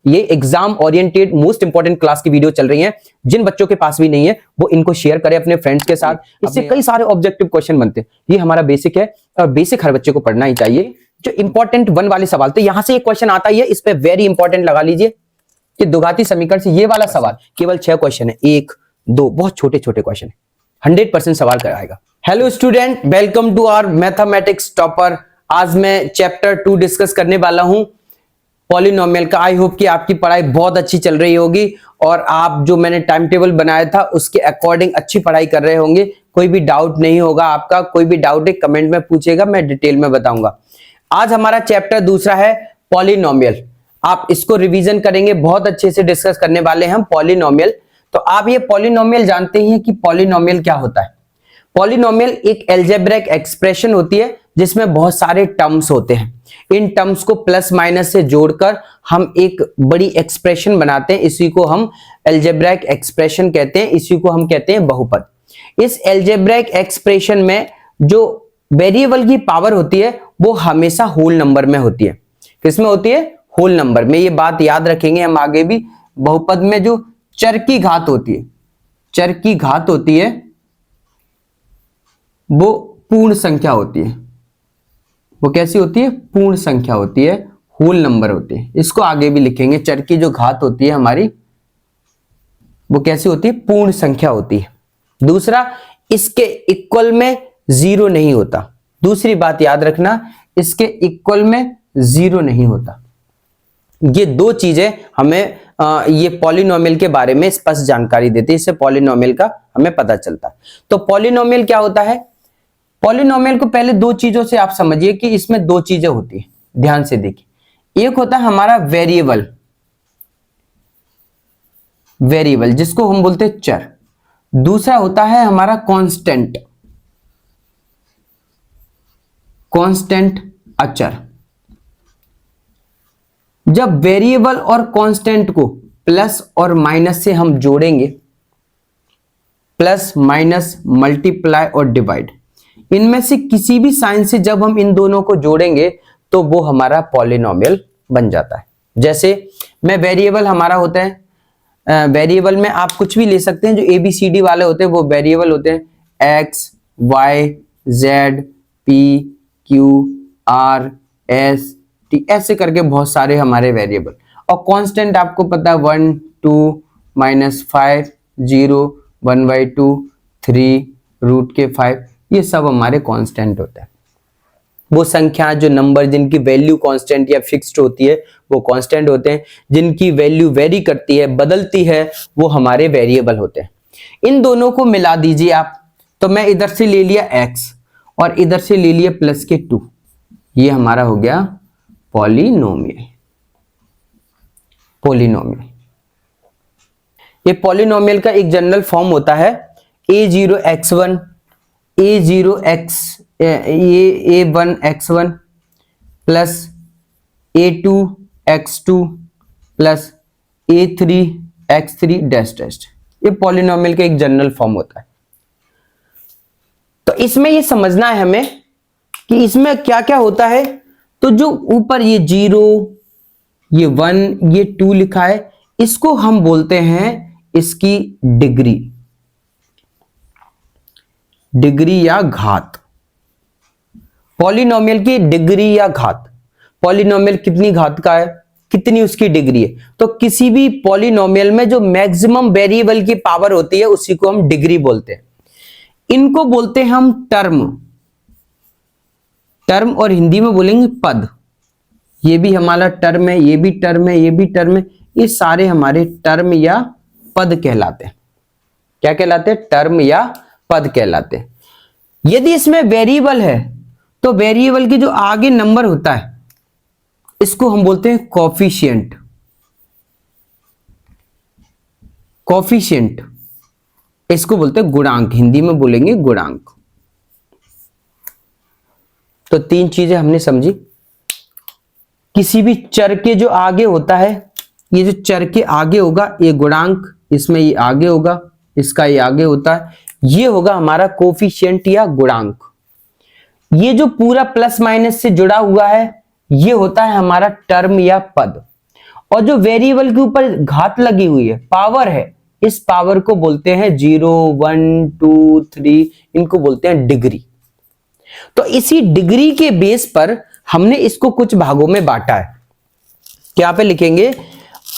ये exam oriented most important class की video चल रही है। जिन बच्चों के पास भी नहीं है वो इनको शेयर करें अपने फ्रेंड्स के साथ। इससे कई सारे ऑब्जेक्टिव क्वेश्चन बनते हैं। ये हमारा बेसिक है और बेसिक हर बच्चे को पढ़ना ही चाहिए। जो इंपॉर्टेंट 1 वाले सवाल, तो यहां से एक क्वेश्चन आता ही है, इस पे वेरी इंपॉर्टेंट लगा लीजिए कि द्विघाती समीकरण से ये वाला सवाल केवल 6 क्वेश्चन है, 1 2 बहुत छोटे छोटे क्वेश्चन है, 100% सवाल कराएगा। Hello student, welcome to our mathematics topper. आज मैं चैप्टर 2 डिस्कस करने वाला हूं पॉलिनोमियल का। आई होप कि आपकी पढ़ाई बहुत अच्छी चल रही होगी और आप जो मैंने टाइम टेबल बनाया था उसके अकॉर्डिंग अच्छी पढ़ाई कर रहे होंगे। कोई भी डाउट नहीं होगा आपका, कोई भी डाउट है कमेंट में पूछेगा, मैं डिटेल में बताऊंगा। आज हमारा चैप्टर दूसरा है पॉलिनोमियल। आप इसको रिवीजन करेंगे, बहुत अच्छे से डिस्कस करने वाले हैं हम पॉलिनोमियल। तो आप ये पॉलिनोमियल जानते हैं कि पॉलिनोमियल क्या होता है। पॉलिनोमियल एक अलजेब्रिक एक्सप्रेशन होती है जिसमें बहुत सारे टर्म्स होते हैं। इन टर्म्स को प्लस माइनस से जोड़कर हम एक बड़ी एक्सप्रेशन बनाते हैं। इसी को हम अलजेब्रिक एक्सप्रेशन कहते हैं, इसी को हम कहते हैं बहुपद। इस अलजेब्रिक एक्सप्रेशन में जो वेरिएबल की पावर होती है वो हमेशा होल नंबर में होती है। किसमें होती है? होल नंबर में। ये बात याद रखेंगे हम आगे भी। बहुपद में जो चर की घात होती है, चर की घात होती है वो पूर्ण संख्या होती है। वो कैसी होती है? पूर्ण संख्या होती है, होल नंबर होती है। इसको आगे भी लिखेंगे। चर की जो घात होती है हमारी वो कैसी होती है? पूर्ण संख्या होती है। दूसरा, इसके इक्वल में जीरो नहीं होता। दूसरी बात याद रखना, इसके इक्वल में जीरो नहीं होता। ये दो चीजें हमें ये पॉलिनोमियल के बारे में स्पष्ट जानकारी देती है। इससे पॉलिनोमियल का हमें पता चलता है। तो पॉलिनोमियल क्या होता है? पॉलिनोमियल को पहले दो चीजों से आप समझिए कि इसमें दो चीजें होती है। ध्यान से देखिए, एक होता है हमारा वेरिएबल, वेरिएबल जिसको हम बोलते हैं चर। दूसरा होता है हमारा कांस्टेंट, कांस्टेंट अचर। जब वेरिएबल और कांस्टेंट को प्लस और माइनस से हम जोड़ेंगे, प्लस माइनस मल्टीप्लाई और डिवाइड, इनमें से किसी भी साइन से जब हम इन दोनों को जोड़ेंगे तो वो हमारा पॉलिनोमियल बन जाता है। जैसे मैं वेरिएबल हमारा होता है, वेरिएबल में आप कुछ भी ले सकते हैं। जो ABCD वाले होते हैं वो वेरिएबल होते हैं। X Y Z P Q R S T, ऐसे करके बहुत सारे हमारे वेरिएबल। और कांस्टेंट आपको पता है 1 2 -5 0 1/2 3 √5, ये सब हमारे कांस्टेंट होता है। वो संख्या, जो नंबर जिनकी वैल्यू कांस्टेंट या फिक्स्ड होती है वो कांस्टेंट होते हैं। जिनकी वैल्यू वेरी करती है, बदलती है, वो हमारे वेरिएबल होते हैं। इन दोनों को मिला दीजिए आप। तो मैं इधर से ले लिया x और इधर से ले लिया प्लस के 2, ये हमारा हो गया पॉलिनोमियल। पॉलिनोमियल, ये पॉलिनोमियल का एक जनरल फॉर्म होता है a0x1 a1x1 plus a2x2 plus a3x3 dash dash. ये पॉलिनोमियल का एक जनरल फॉर्म होता है। तो इसमें ये समझना है हमें कि इसमें क्या क्या होता है। तो जो ऊपर ये 0, ये 1, ये 2 लिखा है, इसको हम बोलते हैं इसकी डिग्री, डिग्री या घात। पॉलिनोमियल की डिग्री या घात। पॉलिनोमियल कितनी घात का है, कितनी उसकी डिग्री है। तो किसी भी पॉलिनोमियल में जो मैक्सिमम वेरिएबल की पावर होती है उसी को हम डिग्री बोलते हैं। इनको बोलते हैं हम टर्म, टर्म, और हिंदी में बोलेंगे पद। ये भी हमारा टर्म है, ये भी टर्म है, ये भी टर्म है। ये सारे हमारे टर्म या पद कहलाते हैं। क्या कहलाते हैं? टर्म या पद कहलाते हैं। यदि इसमें वेरिएबल है तो वेरिएबल के जो आगे नंबर होता है इसको हम बोलते हैं कोफिशिएंट। कोफिशिएंट, इसको बोलते हैं गुणांक, हिंदी में बोलेंगे गुणांक। तो 3 चीजें हमने समझी। किसी भी चर के जो आगे होता है, ये जो चर के आगे होगा ये गुणांक, इसमें ये आगे होगा, इसका ये आगे होता है, ये होगा हमारा कोफिशिएंट या गुणांक। ये जो पूरा प्लस माइनस से जुड़ा हुआ है ये होता है हमारा टर्म या पद। और जो वेरिएबल के ऊपर घात लगी हुई है, पावर है, इस पावर को बोलते हैं 0, 1, 2, 3, इनको बोलते हैं डिग्री। तो इसी डिग्री के बेस पर हमने इसको कुछ भागों में बांटा है। क्या पे लिखेंगे?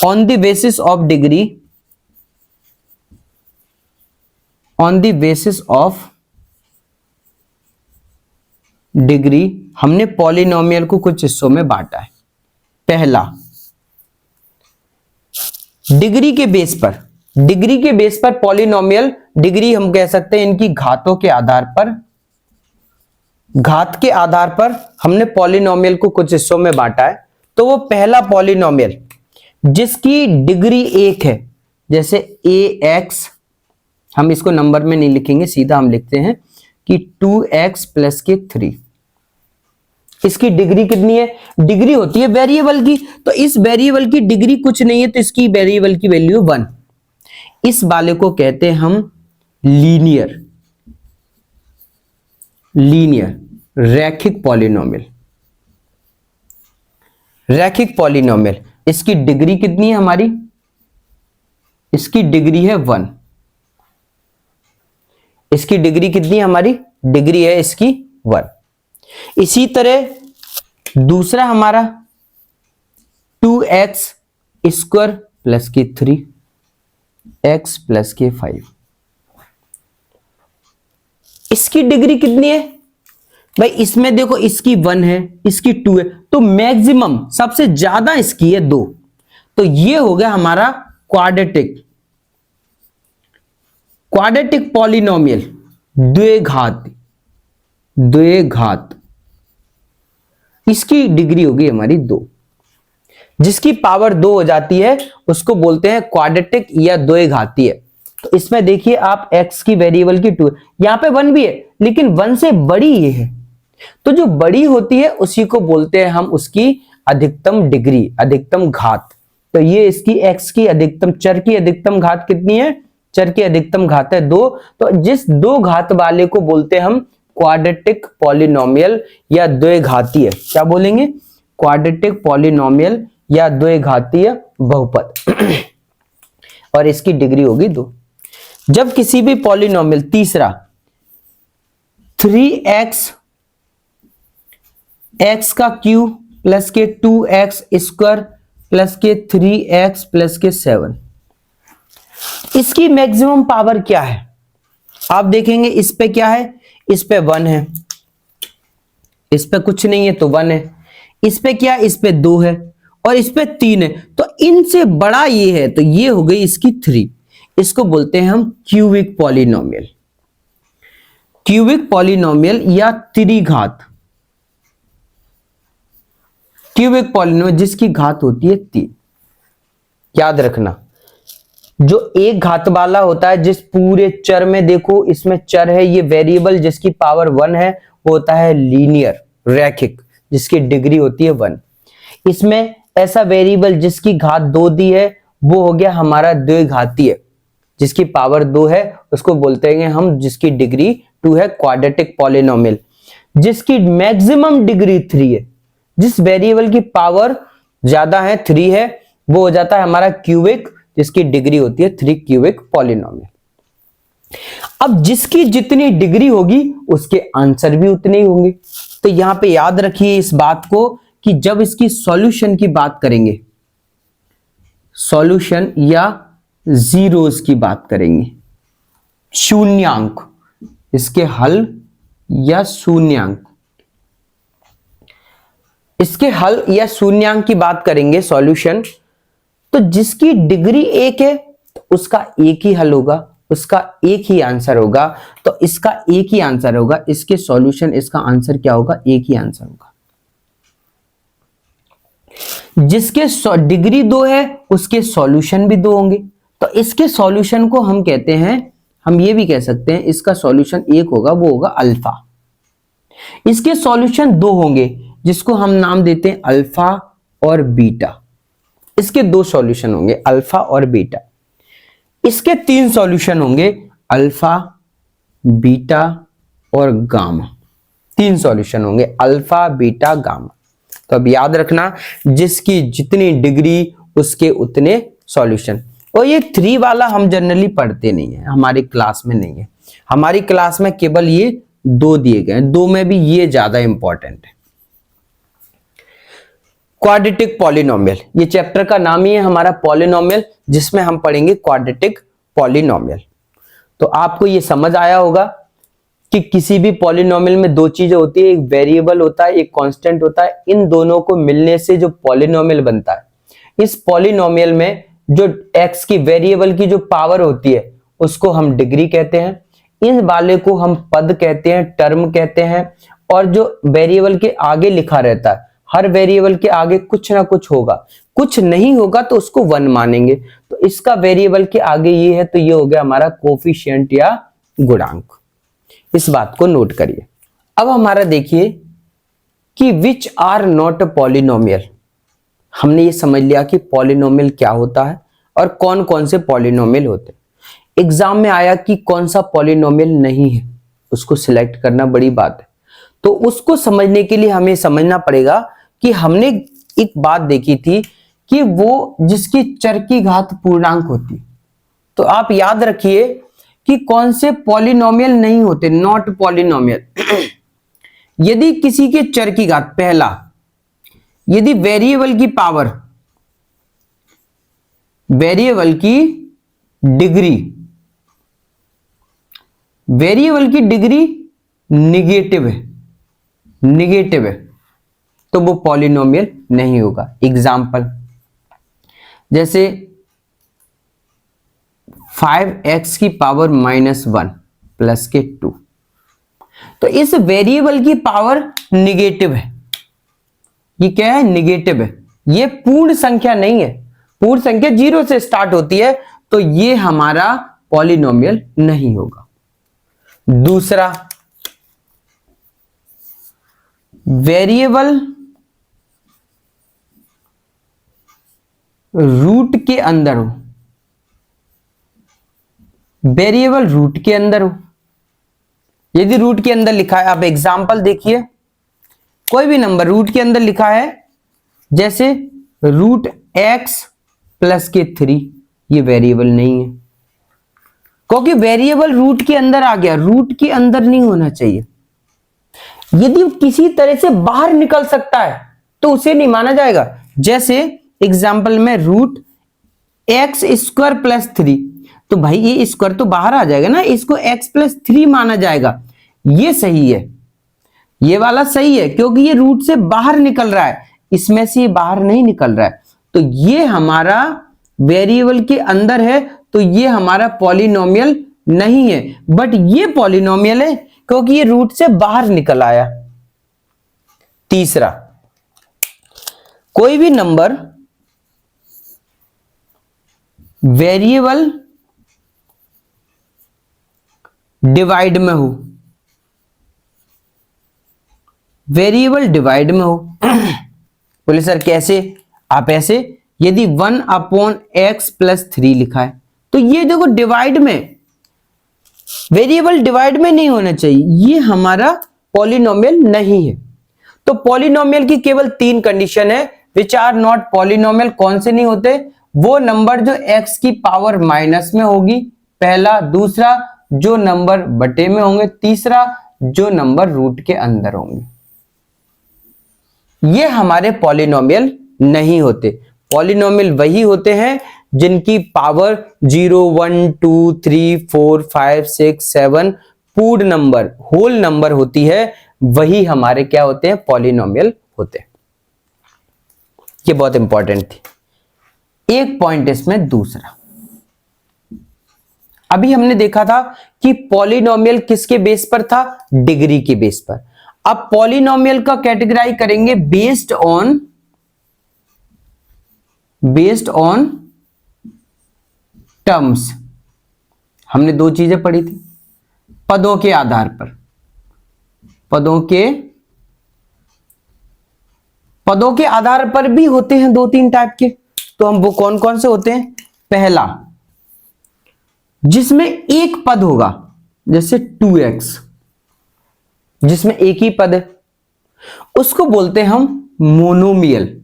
On the basis of degree, on the basis of degree हमने पॉलिनोमियल को कुछ हिस्सों में बांटा है। पहला, डिग्री के बेस पर, डिग्री के बेस पर पॉलिनोमियल, डिग्री हम कह सकते हैं इनकी घातों के आधार पर, घात के आधार पर हमने पॉलिनोमियल को कुछ हिस्सों में बांटा है। तो वो पहला पॉलिनोमियल जिसकी डिग्री 1 है, जैसे ax, हम इसको नंबर में नहीं लिखेंगे, सीधा हम लिखते हैं कि 2x प्लस के 3, इसकी डिग्री कितनी है? डिग्री होती है वेरिएबल की, तो इस वेरिएबल की डिग्री कुछ नहीं है, तो इसकी वेरिएबल की वैल्यू 1। इस वाले को कहते हैं हम लीनियर, लीनियर रैखिक पॉलिनोमियल, रैखिक पॉलिनोमियल। इसकी डिग्री कितनी है हमारी? इसकी डिग्री है 1। इसकी डिग्री कितनी है हमारी? डिग्री है इसकी 1। इसी तरह दूसरा हमारा 2x स्क्वायर प्लस के 3, x प्लस के 5, इसकी डिग्री कितनी है भाई? इसमें देखो, इसकी 1 है, इसकी 2 है, तो मैक्सिमम सबसे ज्यादा इसकी है 2। तो ये हो गया हमारा क्वाड्रेटिक, क्वाड्रेटिक पॉलिनोमियल, द्विघात, द्विघात। इसकी डिग्री होगी हमारी 2। जिसकी पावर 2 हो जाती है उसको बोलते हैं क्वाड्रेटिक या द्विघातीय। तो इसमें देखिए आप, x की वेरिएबल की 2 है, यहां पे 1 भी है, लेकिन 1 से बड़ी ये है, तो जो बड़ी होती है उसी को बोलते हैं हम उसकी अधिकतम डिग्री, अधिकतम घात। तो ये इसकी x की अधिकतम, चर की अधिकतम घात कितनी है? चर की अधिकतम घात है 2। तो जिस 2 घात वाले को बोलते हैं हम क्वाड्रेटिक पॉलिनोमियल या द्विघातीय। क्या बोलेंगे? क्वाड्रेटिक पॉलिनोमियल या द्विघातीय बहुपद। और इसकी डिग्री होगी 2। जब किसी भी पॉलिनोमियल, तीसरा 3x x का क्यूब प्लस के 2x स्क्वायर प्लस के 3x प्लस के 7, इसकी मैक्सिमम पावर क्या है? आप देखेंगे इस पे क्या है? इस पे 1 है, इस पे कुछ नहीं है तो 1 है, इस पे क्या? इस पे 2 है और इस पे 3 है, तो इनसे बड़ा ये है, तो ये हो गई इसकी 3। इसको बोलते हैं हम क्यूबिक पॉलिनोमियल, क्यूबिक पॉलिनोमियल या त्रिघात, क्यूबिक पॉलिनोमियल जिसकी घात होती है 3। याद रखना, जो एक घात वाला होता है, जिस पूरे चर में, देखो इसमें चर है, ये वेरिएबल जिसकी पावर 1 है, वो होता है लीनियर, रैखिक, जिसकी डिग्री होती है 1। इसमें ऐसा वेरिएबल जिसकी घात 2 दी है, वो हो गया हमारा द्विघातीय, जिसकी पावर 2 है, उसको बोलते हैं हम, जिसकी डिग्री 2 है, क्वाड्रेटिक पॉलिनोमियल। जिसकी मैक्सिमम डिग्री 3 है, जिस वेरिएबल की पावर ज्यादा है, 3 है, वो हो जाता है हमारा क्यूबिक, जिसकी डिग्री होती है 3, क्यूबिक पॉलिनोमियल। अब जिसकी जितनी डिग्री होगी उसके आंसर भी उतने ही होंगे। तो यहां पे याद रखिए इस बात को कि जब इसकी सॉल्यूशन की बात करेंगे, सॉल्यूशन या जीरोस की बात करेंगे, शून्यांक, इसके हल या शून्यांक, इसके हल या शून्यांक की बात करेंगे, सॉल्यूशन, तो जिसकी डिग्री 1 है तो उसका एक ही हल होगा, उसका एक ही आंसर होगा। तो इसका एक ही आंसर होगा, इसके सॉल्यूशन, इसका आंसर क्या होगा? एक ही आंसर होगा। जिसके डिग्री 2 है उसके सॉल्यूशन भी 2 होंगे। तो इसके सॉल्यूशन को हम कहते हैं, हम ये भी कह सकते हैं, इसका सॉल्यूशन 1 होगा, वो होगा अल्फा। इसके सॉल्यूशन 2 होंगे, जिसको हम नाम देते हैं अल्फा और बीटा। इसके 2 सॉल्यूशन होंगे, अल्फा और बीटा। इसके 3 सॉल्यूशन होंगे, अल्फा, बीटा और गामा। 3 सॉल्यूशन होंगे, अल्फा, बीटा, गामा। तो अब याद रखना, जिसकी जितनी डिग्री उसके उतने सॉल्यूशन। और ये 3 वाला हम जनरली पढ़ते नहीं है, हमारी क्लास में नहीं है। हमारी क्लास में केवल ये 2 दिए गए हैं, 2 में भी ये ज्यादा इंपॉर्टेंट है। क्वाड्रेटिक पॉलिनोमियल, ये चैप्टर का नाम ही है हमारा पॉलिनोमियल, जिसमें हम पढ़ेंगे क्वाड्रेटिक पॉलिनोमियल। तो आपको ये समझ आया होगा कि किसी भी पॉलिनोमियल में 2 चीजें होती है, एक वेरिएबल होता है, एक कांस्टेंट होता है। इन दोनों को मिलने से जो पॉलिनोमियल बनता है, इस पॉलिनोमियल में जो x की वेरिएबल की जो पावर होती है उसको हम डिग्री कहते हैं, इन वाले को हम पद कहते हैं, टर्म कहते हैं। और जो वेरिएबल के आगे लिखा रहता है, हर वेरिएबल के आगे कुछ ना कुछ होगा, कुछ नहीं होगा तो उसको 1 मानेंगे। तो इसका वेरिएबल के आगे ये है, तो ये हो गया हमारा कोफिशिएंट या गुणांक। इस बात को नोट करिए। अब हमारा देखिए कि विच आर नॉट पॉलिनोमियल। हमने ये समझ लिया कि पॉलिनोमियल क्या होता है और कौन कौन से पॉलिनोमियल होते हैं। एग्जाम में आया कि कौन सा पॉलिनोमियल नहीं है, उसको सिलेक्ट करना बड़ी बात है। तो उसको समझने के लिए हमें समझना पड़ेगा कि हमने एक बात देखी थी कि वो जिसकी चर की घात पूर्णांक होती। तो आप याद रखिए कि कौन से पॉलिनोमियल नहीं होते, नॉट पॉलिनोमियल। यदि किसी के चर की घात, पहला, यदि वेरिएबल की पावर, वेरिएबल की डिग्री, वेरिएबल की डिग्री निगेटिव है, निगेटिव है, तो वो पॉलिनोमियल नहीं होगा। एग्जाम्पल जैसे 5x की पावर -1 प्लस के 2, तो इस वेरिएबल की पावर निगेटिव है। ये क्या है? निगेटिव है। ये पूर्ण संख्या नहीं है, पूर्ण संख्या 0 से स्टार्ट होती है, तो ये हमारा पॉलिनोमियल नहीं होगा। दूसरा, वेरिएबल रूट के अंदर हो, वेरिएबल रूट के अंदर हो। यदि रूट के अंदर लिखा है, आप एग्जाम्पल देखिए, कोई भी नंबर रूट के अंदर लिखा है, जैसे √x प्लस के 3, ये वेरिएबल नहीं है, क्योंकि वेरिएबल रूट के अंदर आ गया, रूट के अंदर नहीं होना चाहिए। यदि किसी तरह से बाहर निकल सकता है तो उसे नहीं माना जाएगा। जैसे एग्जाम्पल में √x² प्लस 3, तो भाई ये स्क्वायर तो बाहर आ जाएगा ना, इसको x प्लस 3 माना जाएगा। ये सही है, ये वाला सही है, क्योंकि ये रूट से बाहर निकल रहा है, इसमें से ये बाहर नहीं निकल रहा है। तो ये हमारा वेरिएबल के अंदर है, तो ये हमारा पॉलिनोमियल नहीं है। बट ये पॉलिनोमियल है क्योंकि ये रूट से बाहर निकल आया। तीसरा, कोई भी नंबर वेरिएबल डिवाइड में हो, वेरिएबल डिवाइड में हो। बोले सर कैसे? आप ऐसे, यदि 1/x प्लस 3 लिखा है, तो ये देखो डिवाइड में, वेरिएबल डिवाइड में नहीं होना चाहिए, ये हमारा पॉलिनोमियल नहीं है। तो पॉलिनोमियल की केवल 3 कंडीशन है, विच आर नॉट पॉलिनोमियल। कौन से नहीं होते? वो नंबर जो x की पावर माइनस में होगी, पहला। दूसरा, जो नंबर बटे में होंगे। तीसरा, जो नंबर रूट के अंदर होंगे। ये हमारे पॉलिनोमियल नहीं होते। पॉलिनोमियल वही होते हैं जिनकी पावर 0, 1, 2, 3, 4, 5, 6, 7 पूर्ण नंबर, होल नंबर होती है, वही हमारे क्या होते हैं? पॉलिनोमियल होते हैं। ये बहुत इंपॉर्टेंट थी। एक पॉइंट इसमें दूसरा, अभी हमने देखा था कि पॉलिनोमियल किसके बेस पर था? डिग्री के बेस पर। अब पॉलिनोमियल का कैटेगराइज करेंगे बेस्ड ऑन टर्म्स। हमने 2 चीजें पढ़ी थी, पदों के आधार पर। पदों के आधार पर भी होते हैं 2-3 टाइप के। तो हम वो कौन कौन से होते हैं? पहला, जिसमें एक पद होगा, जैसे 2x, जिसमें एक ही पद है, उसको बोलते हैं हम मोनोमियल।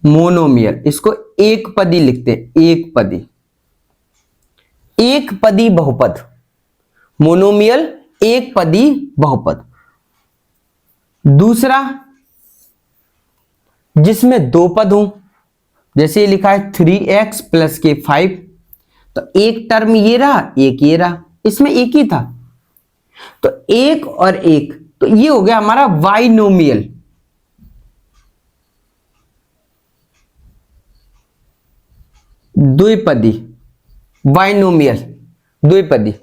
मोनोमियल, इसको एक पदी लिखते हैं, एक पदी, एक पदी बहुपद, मोनोमियल एक पदी बहुपद। दूसरा जिसमें दो पद हो, जैसे ये लिखा है 3x प्लस के 5, तो एक टर्म ये रहा, एक ये रहा, इसमें एक ही था, तो एक और एक, तो ये हो गया हमारा बाइनोमियल। द्विपदी, बाइनोमियल द्विपदी,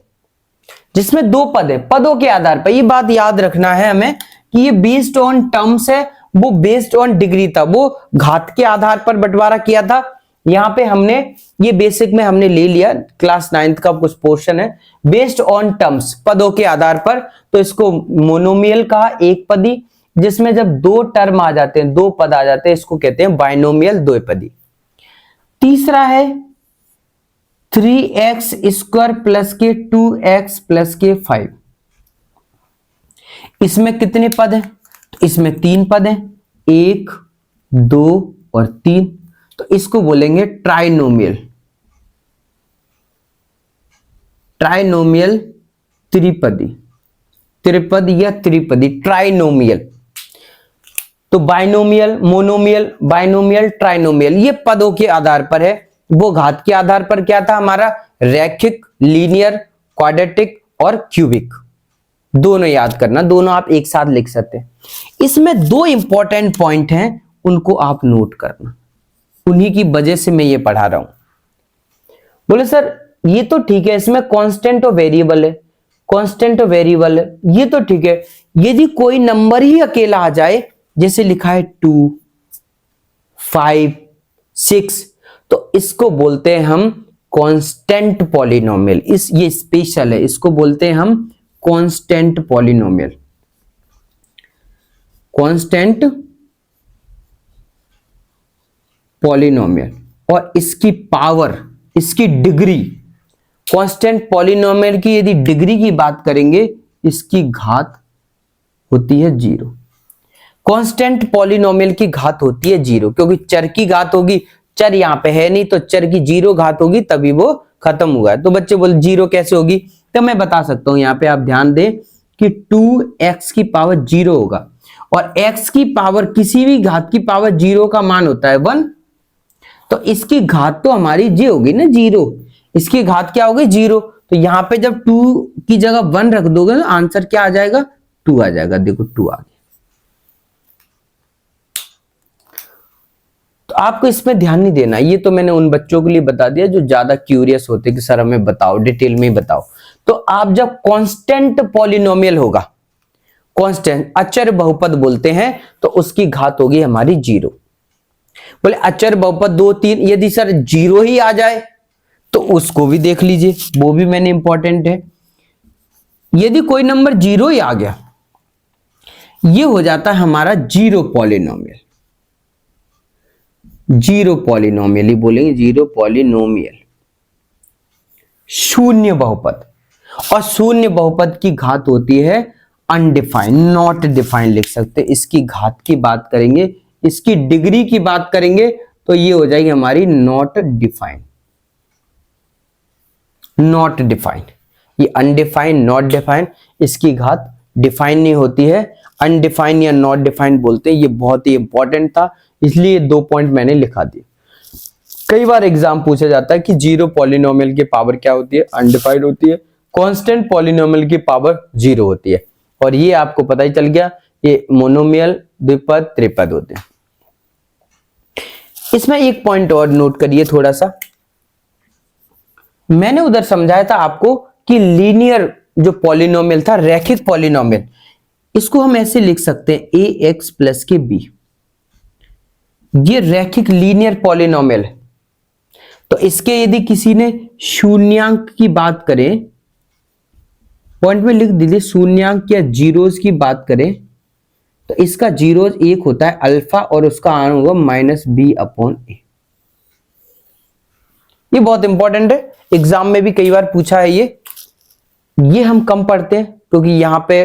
जिसमें दो पद है। पदों के आधार पर ये बात याद रखना है हमें कि ये बेस्ड ऑन टर्म्स है, वो बेस्ड ऑन डिग्री था, वो घात के आधार पर बंटवारा किया था। यहां पे हमने ये बेसिक में हमने ले लिया, क्लास 9th का कुछ पोर्शन है, बेस्ड ऑन टर्म्स, पदों के आधार पर, तो इसको मोनोमियल कहा, एक पदी, जिसमें जब दो टर्म आ जाते हैं, दो पद आ जाते हैं, इसको कहते हैं बाइनोमियल द्विपदी। तीसरा है 3x स्क्वायर प्लस के 2x प्लस के 5, इसमें कितने पद हैं? तो इसमें तीन पद हैं, एक, दो और तीन, तो इसको बोलेंगे ट्राइनोमियल, ट्राइनोमियल त्रिपदी, त्रिपद या त्रिपदी, ट्राइनोमियल। तो बाइनोमियल, मोनोमियल, बाइनोमियल, ट्राइनोमियल, ये पदों के आधार पर है। वो घात के आधार पर क्या था हमारा? रैखिक, लीनियर, क्वाड्रेटिक और क्यूबिक। दोनों याद करना, दोनों आप एक साथ लिख सकते हैं। इसमें दो इंपॉर्टेंट पॉइंट हैं, उनको आप नोट करना, उन्हीं की वजह से मैं ये पढ़ा रहा हूं। बोले सर ये तो ठीक है, इसमें कांस्टेंट और वेरिएबल है, कांस्टेंट और वेरिएबल है, ये तो ठीक है। यदि कोई नंबर ही अकेला आ जाए, जैसे लिखा है 2, 5, 6, तो इसको बोलते हैं हम कांस्टेंट पॉलिनोमियल। ये स्पेशल है, इसको बोलते हैं हम कांस्टेंट पॉलिनोमियल, कांस्टेंट पॉलिनोमियल। और इसकी पावर, इसकी डिग्री, कांस्टेंट पॉलिनोमियल की यदि डिग्री की बात करेंगे, इसकी घात होती है 0। कांस्टेंट पॉलिनोमियल की घात होती है 0, क्योंकि चर की घात होगी, चर यहां पे है नहीं, तो चर की 0 घात होगी, तभी वो खत्म हुआ है। तो बच्चे बोले 0 कैसे होगी? तो मैं बता सकता हूं, यहां पे आप ध्यान दें कि 2x की पावर 0 होगा, और x की पावर, किसी भी घात की पावर 0 का मान होता है 1, तो इसकी घात तो हमारी जी होगी ना 0, इसकी घात क्या होगी? 0। तो यहां पे जब 2 की जगह 1 रख दोगे, तो आंसर क्या आ जाएगा? 2 आ जाएगा। देखो 2 आ गया। तो आपको इसमें ध्यान नहीं देना, ये तो मैंने उन बच्चों के लिए बता दिया जो ज्यादा क्यूरियस होते कि सर हमें बताओ, डिटेल में बताओ। तो आप जब कांस्टेंट पॉलिनोमियल होगा, कांस्टेंट अचर बहुपद बोलते हैं, तो उसकी घात होगी हमारी 0। बोले अचर बहुपद 2, 3, यदि सर 0 ही आ जाए तो उसको भी देख लीजिए, वो भी मैंने इंपॉर्टेंट है। यदि कोई नंबर 0 ही आ गया, ये हो जाता है हमारा 0 पॉलिनोमियल, 0 पॉलिनोमियल ही बोलेंगे, 0 पॉलिनोमियल, शून्य बहुपद। और शून्य बहुपद की घात होती है अनडिफाइंड, नॉट डिफाइंड लिख सकते हैं। इसकी घात की बात करेंगे, इसकी डिग्री की बात करेंगे, तो ये हो जाएगी हमारी नॉट डिफाइंड, नॉट डिफाइंड। ये अनडिफाइंड, नॉट डिफाइंड, इसकी घात डिफाइन नहीं होती है, अनडिफाइंड या नॉट डिफाइंड बोलते हैं। ये बहुत ही इंपॉर्टेंट था, इसलिए 2 पॉइंट मैंने लिखा दिए। कई बार एग्जाम पूछा जाता है कि 0 पॉलिनोमियल की पावर क्या होती है? अनडिफाइंड होती है। कांस्टेंट पॉलिनोमियल की पावर 0 होती है, और ये आपको पता ही चल गया, ये मोनोमियल, द्विपद, त्रिपद होते हैं। इसमें एक पॉइंट और नोट करिए थोड़ा सा, मैंने उधर समझाया था आपको कि लीनियर जो पॉलिनोमियल था, रैखिक पॉलिनोमियल, इसको हम ऐसे लिख सकते हैं ax प्लस के b। ये रैखिक लीनियर पॉलिनोमियल है, तो इसके यदि किसी ने शून्यांक की बात करें, पॉइंट में लिख दीजिए, शून्यांक या जीरोस की बात करें, तो इसका जीरोस 1 होता है अल्फा, और उसका आन होगा -b/a। ये बहुत इंपॉर्टेंट है, एग्जाम में भी कई बार पूछा है ये हम कम पढ़ते हैं, क्योंकि यहाँ पे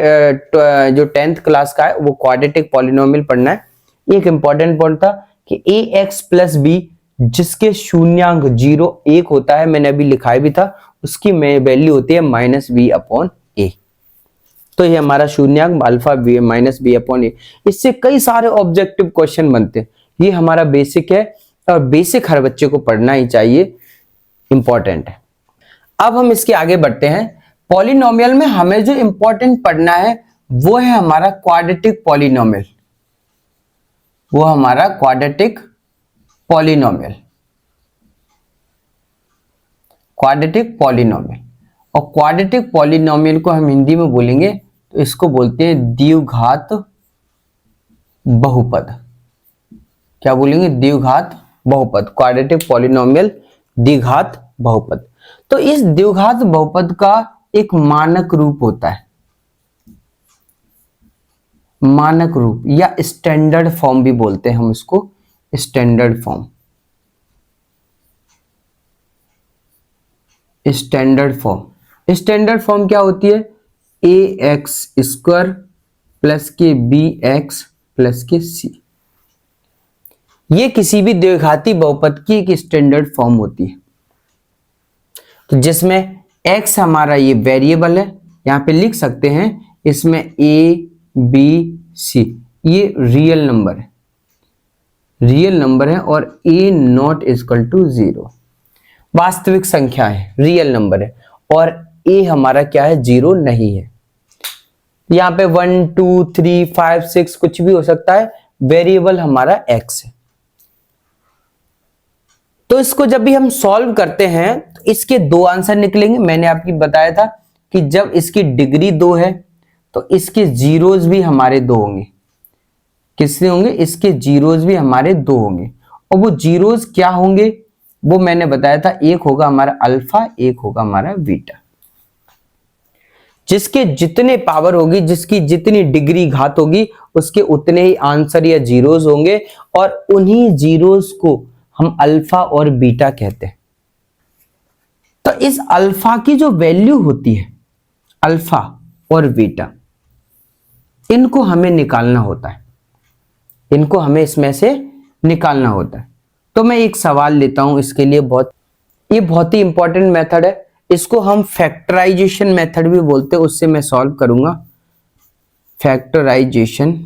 जो 10th क्लास का है वो क्वाड्रेटिक पॉलिनोमियल पढ़ना है। एक इंपॉर्टेंट पॉइंट था कि ए एक्स प्लस बी जिसके शून्यांक 0 1 होता है, मैंने अभी लिखाया भी था, उसकी वैल्यू होती है माइनस बी अपॉन ए। तो ये हमारा शून्यांक alpha B minus B upon A. इससे कई सारे ऑब्जेक्टिव क्वेश्चन बनते हैं। ये हमारा बेसिक है और बेसिक हर बच्चे को पढ़ना ही चाहिए, इंपॉर्टेंट है। अब हम इसके आगे बढ़ते हैं। पॉलिनोमियल में हमें जो इंपॉर्टेंट पढ़ना है वो है हमारा क्वाड्रेटिक पॉलिनोमियल। वो हमारा क्वाड्रेटिक पॉलिनोमियल, क्वाड्रेटिक पॉलिनोमियल। और क्वाड्रेटिक पॉलिनोमियल को हम हिंदी में बोलेंगे तो इसको बोलते हैं द्विघात बहुपद। क्या बोलेंगे? द्विघात बहुपद। क्वाड्रेटिक पॉलिनोमियल द्विघात बहुपद। तो इस द्विघात बहुपद का एक मानक रूप होता है, मानक रूप या स्टैंडर्ड फॉर्म भी बोलते हैं हम इसको, standard form. Standard form, standard form क्या होती है? ए एक्स स्क्वायर प्लस के बी एक्स प्लस के सी। ये किसी भी द्विघाती बहुपद की एक स्टैंडर्ड फॉर्म होती है, तो जिसमें x हमारा ये वेरिएबल है, यहां पे लिख सकते हैं इसमें a b c ये रियल नंबर है, रियल नंबर है, और a नॉट इक्वल टू 0 वास्तविक संख्या है, रियल नंबर है, और a हमारा क्या है? 0 नहीं है। यहाँ पे 1 2 3 5 6 कुछ भी हो सकता है, वेरिएबल हमारा x है। तो इसको जब भी हम सॉल्व करते हैं तो इसके दो आंसर निकलेंगे। मैंने आपकी बताया था कि जब इसकी डिग्री 2 है तो इसके जीरोज भी हमारे 2 होंगे। किससे होंगे? इसके जीरोज भी हमारे 2 होंगे। और वो जीरोज क्या होंगे वो मैंने बताया था, एक होगा हमारा अल्फा, एक होगा हमारा बीटा। जिसके जितने पावर होगी, जिसकी जितनी डिग्री घात होगी, उसके उतने ही आंसर या जीरोज होंगे, और उन्हीं जीरोज को हम अल्फा और बीटा कहते हैं। तो इस अल्फा की जो वैल्यू होती है, अल्फा और बीटा, इनको हमें निकालना होता है, इनको हमें इसमें से निकालना होता है। तो मैं एक सवाल लेता हूं इसके लिए, ये बहुत ही इंपॉर्टेंट मेथड है। इसको हम फैक्टराइजेशन मेथड भी बोलते हैं, उससे मैं सॉल्व करूंगा। फैक्टराइजेशन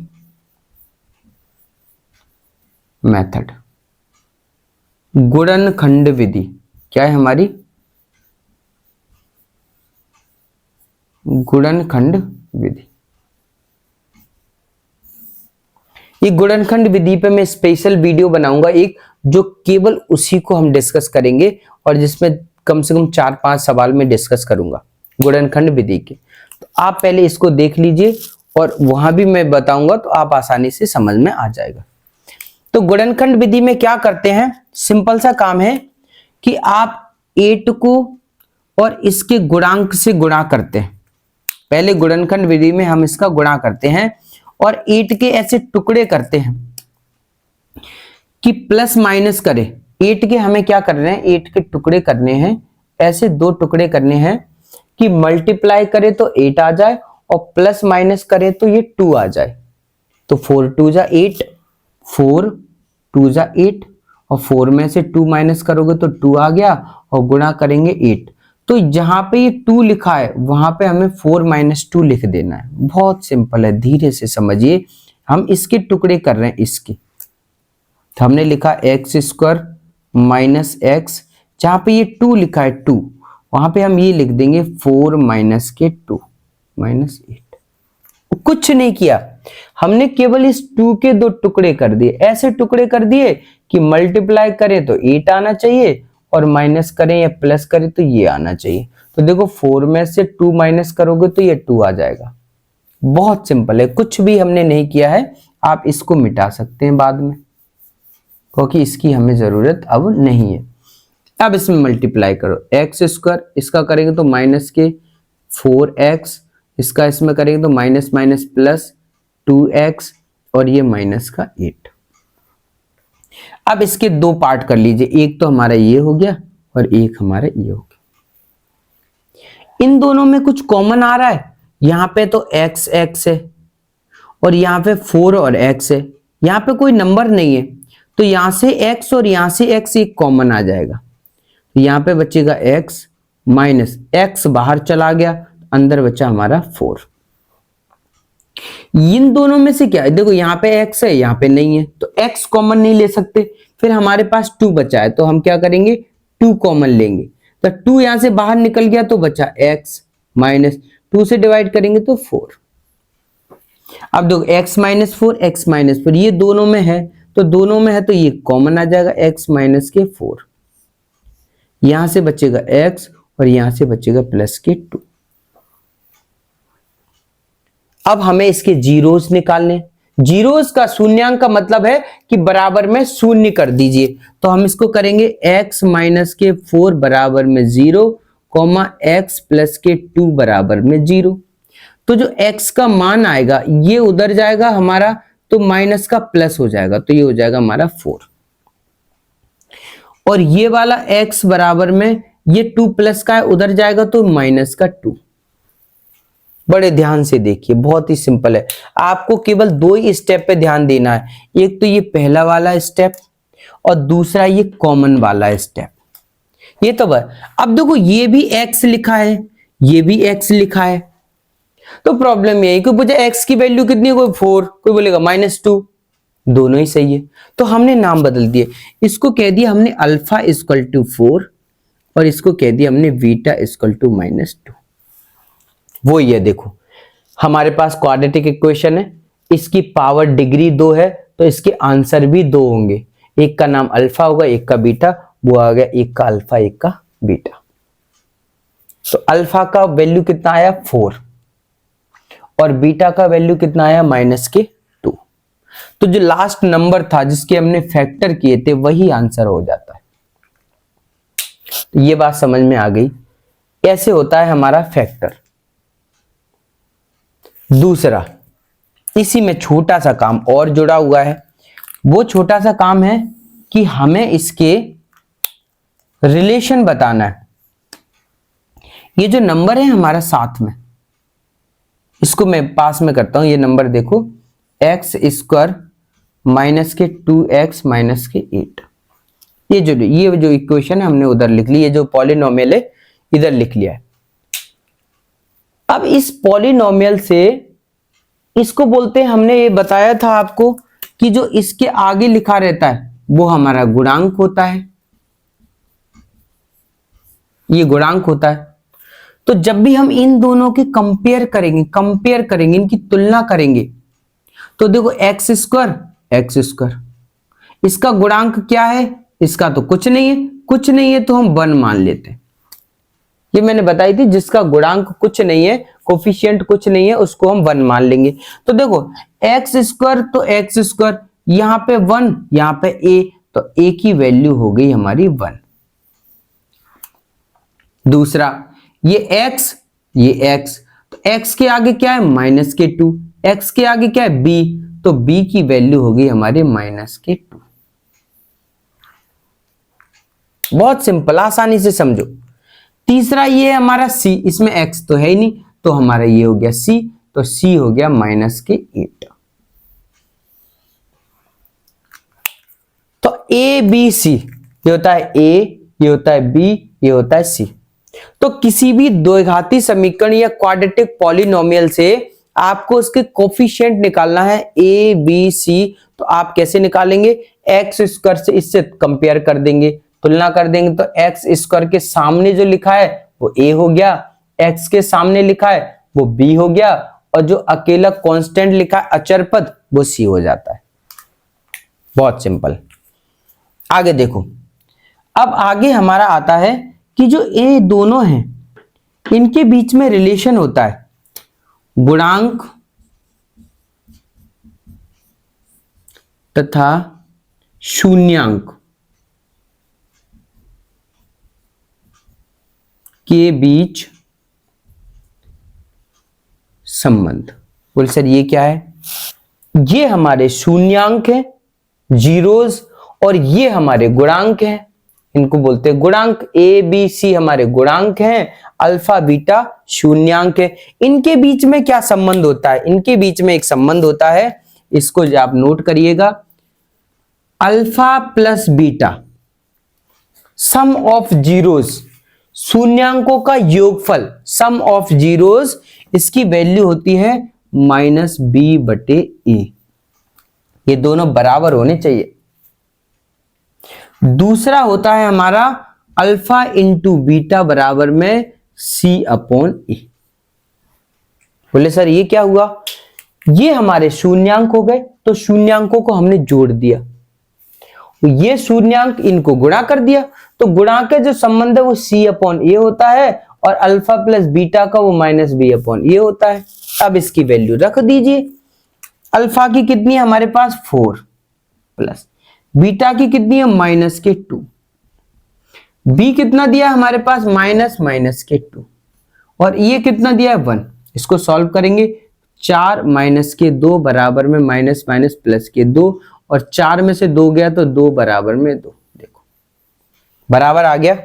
मेथड, गुणनखंड विधि। क्या है हमारी? गुणनखंड विधि। ये गुणनखंड विधि पे मैं स्पेशल वीडियो बनाऊंगा एक, जो केवल उसी को हम डिस्कस करेंगे, और जिसमें कम से कम 4-5 सवाल में डिस्कस करूंगा गुणनखंड विधि के। तो आप पहले इसको देख लीजिए, और वहां भी मैं बताऊंगा तो आप आसानी से समझ में आ जाएगा। तो गुणनखंड विधि में क्या करते हैं? सिंपल सा काम है कि आप 8 को और इसके गुणांक से गुणा करते हैं। पहले गुणनखंड विधि में हम इसका गुणा करते हैं और 8 के ऐसे टुकड़े करते हैं कि प्लस माइनस करें। 8 के हमें क्या करना है? 8 के टुकड़े करने हैं, ऐसे 2 टुकड़े करने हैं कि मल्टीप्लाई करें तो 8 आ जाए, और प्लस माइनस करें तो ये 2 आ जाए। तो 4 2 जा 8, 4 2 जा 8, और 4 में से 2 माइनस करोगे तो 2 आ गया, और गुणा करेंगे 8। तो जहां पे ये 2 लिखा है वहां पे हमें 4 - 2 लिख देना है। बहुत सिंपल है, धीरे से समझिए। हम इसके टुकड़े कर रहे हैं, इसके। तो हमने लिखा एक्स स्क्वायर माइनस एक्स, जहां पे ये 2 लिखा है 2, वहां पे हम ये लिख देंगे 4 माइनस के 2 माइनस 8। कुछ नहीं किया, हमने केवल इस 2 के 2 टुकड़े कर दिए। ऐसे टुकड़े कर दिए कि मल्टीप्लाई करें तो 8 आना चाहिए, और माइनस करें या प्लस करें तो ये आना चाहिए। तो देखो 4 में से 2 माइनस करोगे तो ये 2 आ जाएगा। बहुत सिंपल है, कुछ भी हमने नहीं किया है। आप इसको मिटा सकते हैं बाद में, क्योंकि इसकी हमें जरूरत अब नहीं है। अब इसमें मल्टीप्लाई करो, एक्स स्क्वायर इसका करेंगे तो माइनस के 4x, इसका इसमें करेंगे तो माइनस माइनस प्लस 2x, और ये माइनस का 8। अब इसके 2 पार्ट कर लीजिए, एक तो हमारा ये हो गया और एक हमारा ये हो गया। इन दोनों में कुछ कॉमन आ रहा है, यहां पे तो x x है और यहां पे 4 और x है, यहां पे कोई नंबर नहीं है। तो यहां से x और यहां से x एक कॉमन आ जाएगा, यहां पे बचेगा x माइनस x बाहर चला गया, अंदर बचा हमारा 4। इन दोनों में से क्या है, देखो यहां पे x है यहां पे नहीं है, तो x कॉमन नहीं ले सकते, फिर हमारे पास 2 बचा है, तो हम क्या करेंगे 2 कॉमन लेंगे, तो 2 यहां से बाहर निकल गया तो बचा x माइनस 2 से डिवाइड करेंगे तो 4। अब देखो x माइनस 4 ये दोनों में है, तो दोनों में है तो ये कॉमन आ जाएगा x माइनस के 4, यहां से बचेगा x और यहां से बचेगा प्लस के 2। अब हमें इसके जीरोस निकालने, जीरोस का शून्यांक का मतलब है कि बराबर में शून्य कर दीजिए, तो हम इसको करेंगे x माइनस के 4 बराबर में 0 कॉमा x प्लस के 2 बराबर में 0। तो जो x का मान आएगा ये उधर जाएगा हमारा, तो माइनस का प्लस हो जाएगा, तो ये हो जाएगा हमारा 4, और ये वाला x बराबर में ये 2 प्लस का है उधर जाएगा तो माइनस का 2। बड़े ध्यान से देखिए, बहुत ही सिंपल है, आपको केवल 2 ही स्टेप पे ध्यान देना है, एक तो ये पहला वाला स्टेप और दूसरा ये कॉमन वाला स्टेप, ये तो है। अब देखो ये भी x लिखा है, ये भी x लिखा है, तो प्रॉब्लम ये है कि मुझे x की वैल्यू कितनी है, कोई 4 कोई बोलेगा -2, दोनों ही सही है, तो हमने नाम बदल दिए, इसको कह दिया हमने अल्फा इक्वल टू 4 और इसको कह दिया हमने बीटा इक्वल टू -2। वो ये देखो हमारे पास क्वाड्रेटिक इक्वेशन है, इसकी पावर डिग्री 2 है, तो इसके आंसर भी 2 होंगे, एक का नाम अल्फा होगा एक का बीटा, वो आ गया एक का अल्फा एक का बीटा। तो अल्फा का वैल्यू कितना आया 4 और बीटा का वैल्यू कितना आया -2। तो जो लास्ट नंबर था जिसके हमने फैक्टर किए थे वही आंसर हो जाता है। तो ये बात समझ में आ गई, ऐसे होता है हमारा फैक्टर। दूसरा, इसी में छोटा सा काम और जुड़ा हुआ है, वो छोटा सा काम है कि हमें इसके रिलेशन बताना है। ये जो नंबर है हमारा साथ में, इसको मैं पास में करता हूं, ये नंबर देखो x स्क्वायर माइनस के 2x माइनस के 8, ये जो इक्वेशन है हमने उधर लिख ली, ये जो पॉलिनोमियल है इधर लिख लिया है। अब इस पॉलिनोमियल से इसको बोलते हैं, हमने ये बताया था आपको कि जो इसके आगे लिखा रहता है वो हमारा गुणांक होता है, ये गुणांक होता है। तो जब भी हम इन दोनों के कंपेयर करेंगे इनकी तुलना करेंगे, तो देखो एक्स स्क्वायर इसका गुणांक क्या है, इसका तो कुछ नहीं है तो हम 1 मान लेते हैं। ये मैंने बताई थी, जिसका गुणांक कुछ नहीं है, कोफिशिएंट कुछ नहीं है, उसको हम 1 मान लेंगे। तो देखो एक्स स्क्वायर तो एक्स स्क्वायर, यहां पे 1 यहां पे a, तो a की वैल्यू हो गई हमारी 1। दूसरा ये x, तो x के आगे क्या है -2, x के आगे क्या है b, तो b की वैल्यू हो गई हमारे -2। बहुत सिंपल, आसानी से समझो। तीसरा ये है हमारा c, इसमें x तो है ही नहीं, तो हमारा ये हो गया c, तो c हो गया -8। तो a b c, ये होता है a, ये होता है b, ये होता है c। तो किसी भी द्विघाती समीकरण या क्वाड्रेटिक पॉलिनोमियल से आपको उसके कोफिशिएंट निकालना है a b c, तो आप कैसे निकालेंगे, एक्स स्क्वायर से इससे कंपेयर कर देंगे, तुलना कर देंगे, तो एक्स स्क्वायर के सामने जो लिखा है वो a हो गया, x के सामने लिखा है वो b हो गया, और जो अकेला कांस्टेंट लिखा है अचर पद वो c हो जाता है। बहुत सिंपल। आगे देखो, अब आगे हमारा आता है कि जो ये दोनों हैं इनके बीच में रिलेशन होता है गुणांक तथा शून्यांक के बीच संबंध। बोल सर ये क्या है, ये हमारे शून्यांक है जीरोस, और ये हमारे गुणांक हैं, इनको बोलते हैं गुणांक। ए बी सी हमारे गुणांक हैं, अल्फा बीटा शून्यांक है। इनके बीच में क्या संबंध होता है, इनके बीच में एक संबंध होता है, इसको आप नोट करिएगा, alpha plus beta sum of zeros, शून्यांकों का योगफल, सम ऑफ जीरोस, इसकी वैल्यू होती है -b/a। ये दोनों बराबर होने चाहिए। दूसरा होता है हमारा अल्फा इंटू बीटा बराबर में c/a। बोले सर ये क्या हुआ? ये हमारे शून्यांक हो गए, तो शून्यांकों को हमने जोड़ दिया, ये शून्यांक इनको गुणा कर दिया, तो गुणा के जो संबंध है वो c/a होता है, और अल्फा प्लस बीटा का वो -b/a होता है। अब इसकी वैल्यू रख दीजिए। अल्फा की कितनी है हमारे पास 4 प्लस बीटा की कितनी है -2, बी कितना दिया हमारे पास -2, और ये कितना दिया है 1। इसको सॉल्व करेंगे, 4 -2 बराबर में -+2, और 4 में से 2 गया तो 2 बराबर में 2। देखो बराबर आ गया।